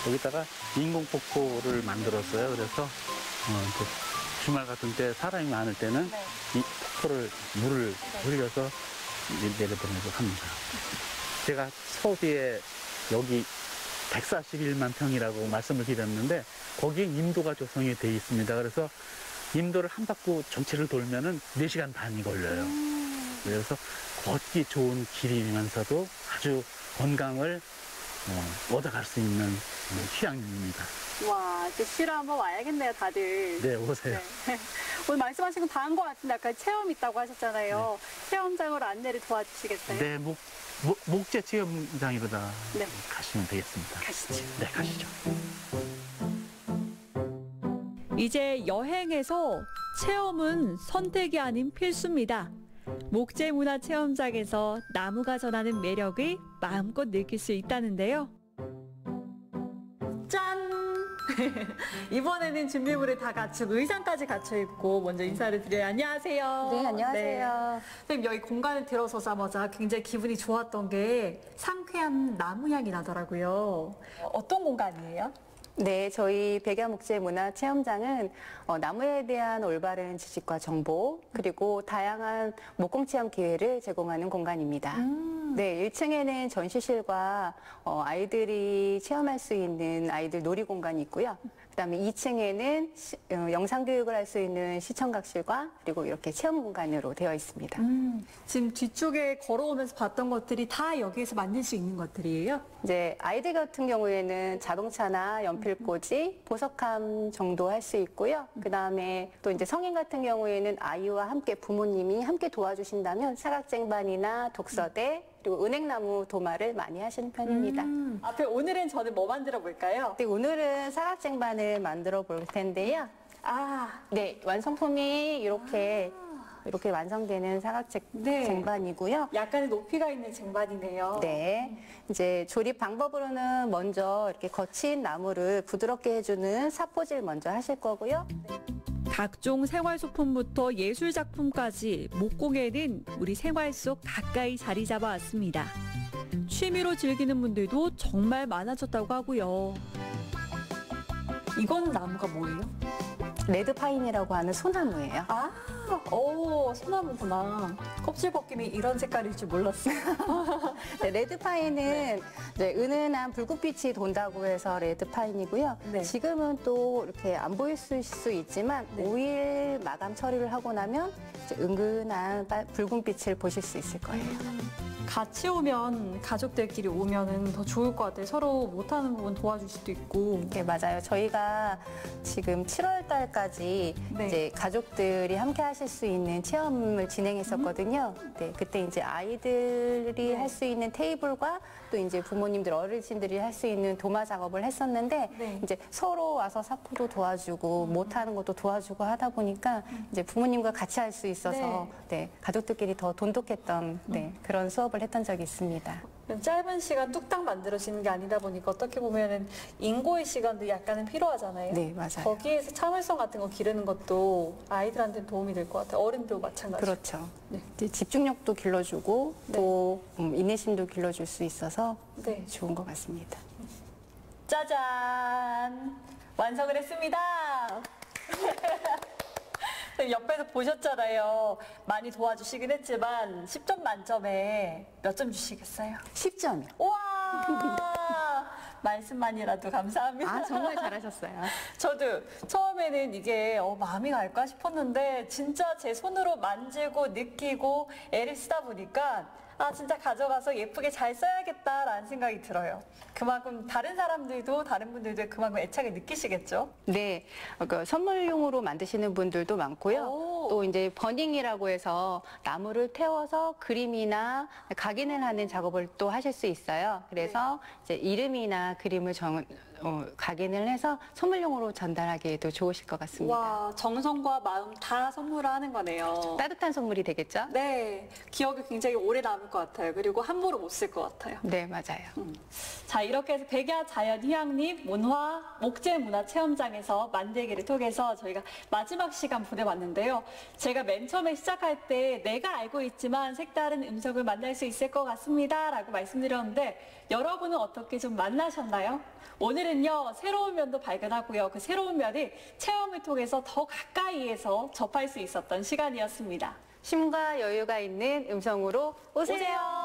[SPEAKER 14] 여기다가 인공폭포를 만들었어요. 그래서 이제 주말 같은 때 사람이 많을 때는 이 폭포를 물을 흘려서 내려보내고 합니다. 제가 서울에 여기 141만 평이라고 말씀을 드렸는데 거기에 임도가 조성이 되어 있습니다. 그래서 임도를 한 바퀴 전체를 돌면은 4시간 반이 걸려요. 그래서 걷기 좋은 길이면서도 아주 건강을 얻어갈 수 있는 휴양림입니다.
[SPEAKER 9] 와, 이제 쉬러 한번 와야겠네요, 다들.
[SPEAKER 14] 네, 오세요.
[SPEAKER 9] 네. 오늘 말씀하신 거 다 한 것 같은데 아까 체험 있다고 하셨잖아요. 네. 체험장으로 안내를 도와주시겠어요?
[SPEAKER 14] 네, 목재 체험장으로다
[SPEAKER 9] 네.
[SPEAKER 14] 가시면 되겠습니다.
[SPEAKER 9] 가시죠.
[SPEAKER 14] 네, 가시죠.
[SPEAKER 11] 이제 여행에서 체험은 선택이 아닌 필수입니다. 목재문화체험장에서 나무가 전하는 매력을 마음껏 느낄 수 있다는데요.
[SPEAKER 9] 짠! 이번에는 준비물을 다 갖추고 의상까지 갖춰 입고 먼저 인사를 드려요. 안녕하세요.
[SPEAKER 10] 네, 안녕하세요.
[SPEAKER 9] 선생님, 여기 공간을 들어서자마자 굉장히 기분이 좋았던 게 상쾌한 나무 향이 나더라고요. 어떤 공간이에요?
[SPEAKER 10] 네, 저희 백야목재문화체험장은 나무에 대한 올바른 지식과 정보, 그리고 다양한 목공체험 기회를 제공하는 공간입니다. 네, 1층에는 전시실과 아이들이 체험할 수 있는 아이들 놀이공간이 있고요. 그다음에 2층에는 영상교육을 할 수 있는 시청각실과 그리고 이렇게 체험 공간으로 되어 있습니다.
[SPEAKER 9] 지금 뒤쪽에 걸어오면서 봤던 것들이 다 여기에서 만들 수 있는 것들이에요?
[SPEAKER 10] 이제 아이들 같은 경우에는 자동차나 연필꽂이, 보석함 정도 할 수 있고요. 그다음에 또 이제 성인 같은 경우에는 아이와 함께 부모님이 함께 도와주신다면 사각쟁반이나 독서대, 그리고 은행나무 도마를 많이 하시는 편입니다.
[SPEAKER 9] 앞에 오늘은 저는 뭐 만들어 볼까요?
[SPEAKER 10] 네, 오늘은 사각쟁반을 만들어 볼 텐데요. 네, 완성품이 이렇게 완성되는 사각쟁반이고요.
[SPEAKER 9] 약간의 높이가 있는 쟁반이네요.
[SPEAKER 10] 네, 이제 조립 방법으로는 먼저 이렇게 거친 나무를 부드럽게 해주는 사포질 먼저 하실 거고요.
[SPEAKER 11] 각종 생활소품부터 예술작품까지 목공에는 우리 생활 속 가까이 자리 잡아왔습니다. 취미로 즐기는 분들도 정말 많아졌다고 하고요. 이건 나무가 뭐예요?
[SPEAKER 10] 레드파인이라고 하는 소나무예요.
[SPEAKER 9] 소나무구나. 껍질 벗김이 이런 색깔일 줄 몰랐어요.
[SPEAKER 10] 네, 레드파인은 이제 은은한 붉은빛이 돈다고 해서 레드파인이고요. 지금은 또 이렇게 안 보일 수 있지만 5일 마감 처리를 하고 나면 이제 은근한 붉은빛을 보실 수 있을 거예요.
[SPEAKER 9] 같이 오면, 가족들끼리 오면은 더 좋을 것 같아요. 서로 못하는 부분 도와줄 수도 있고.
[SPEAKER 10] 네, 맞아요. 저희가 지금 7월 달까지 이제 가족들이 함께 하실 수 있는 체험을 진행했었거든요. 네, 그때 이제 아이들이 할 수 있는 테이블과 또 이제 부모님들, 어르신들이 할 수 있는 도마 작업을 했었는데 이제 서로 와서 사포도 도와주고 못하는 것도 도와주고 하다 보니까 이제 부모님과 같이 할 수 있어서 네, 가족들끼리 더 돈독했던 그런 수업을 했던 적이 있습니다.
[SPEAKER 9] 짧은 시간 뚝딱 만들어지는 게 아니다 보니까 어떻게 보면은 인고의 시간도 약간은 필요하잖아요.
[SPEAKER 10] 네, 맞아요.
[SPEAKER 9] 거기에서 참을성 같은 거 기르는 것도 아이들한테 도움이 될 것 같아요. 어른도 마찬가지로.
[SPEAKER 10] 그렇죠. 이제 집중력도 길러주고 또 인내심도 길러줄 수 있어서 좋은 것 같습니다.
[SPEAKER 9] 짜잔! 완성을 했습니다. 옆에서 보셨잖아요. 많이 도와주시긴 했지만 10점 만점에 몇 점 주시겠어요?
[SPEAKER 10] 10점이요.
[SPEAKER 9] 우와! 말씀만이라도 감사합니다.
[SPEAKER 10] 아, 정말 잘하셨어요.
[SPEAKER 9] 저도 처음에는 이게 마음이 갈까 싶었는데 진짜 제 손으로 만지고 느끼고 애를 쓰다 보니까 진짜 가져가서 예쁘게 잘 써야겠다라는 생각이 들어요. 그만큼 다른 분들도 그만큼 애착을 느끼시겠죠?
[SPEAKER 10] 네, 선물용으로 만드시는 분들도 많고요. 또 이제 버닝이라고 해서 나무를 태워서 그림이나 각인을 하는 작업을 또 하실 수 있어요. 그래서 이제 이름이나 그림을 각인을 해서 선물용으로 전달하기에도 좋으실 것 같습니다.
[SPEAKER 9] 와, 정성과 마음 다 선물하는 거네요.
[SPEAKER 10] 따뜻한 선물이 되겠죠?
[SPEAKER 9] 네, 기억이 굉장히 오래 남을 것 같아요. 그리고 함부로 못 쓸 것 같아요.
[SPEAKER 10] 네, 맞아요.
[SPEAKER 9] 자, 이렇게 해서 백야 자연휴양림 목재문화체험장에서 만들기를 통해서 저희가 마지막 시간 보내봤는데요. 제가 맨 처음에 시작할 때 내가 알고 있지만 색다른 음성을 만날 수 있을 것 같습니다 라고 말씀드렸는데 여러분은 어떻게 좀 만나셨나요? 오늘은요, 새로운 면도 발견하고요. 그 새로운 면을 체험을 통해서 더 가까이에서 접할 수 있었던 시간이었습니다.
[SPEAKER 10] 쉼과 여유가 있는 음성으로 오세요.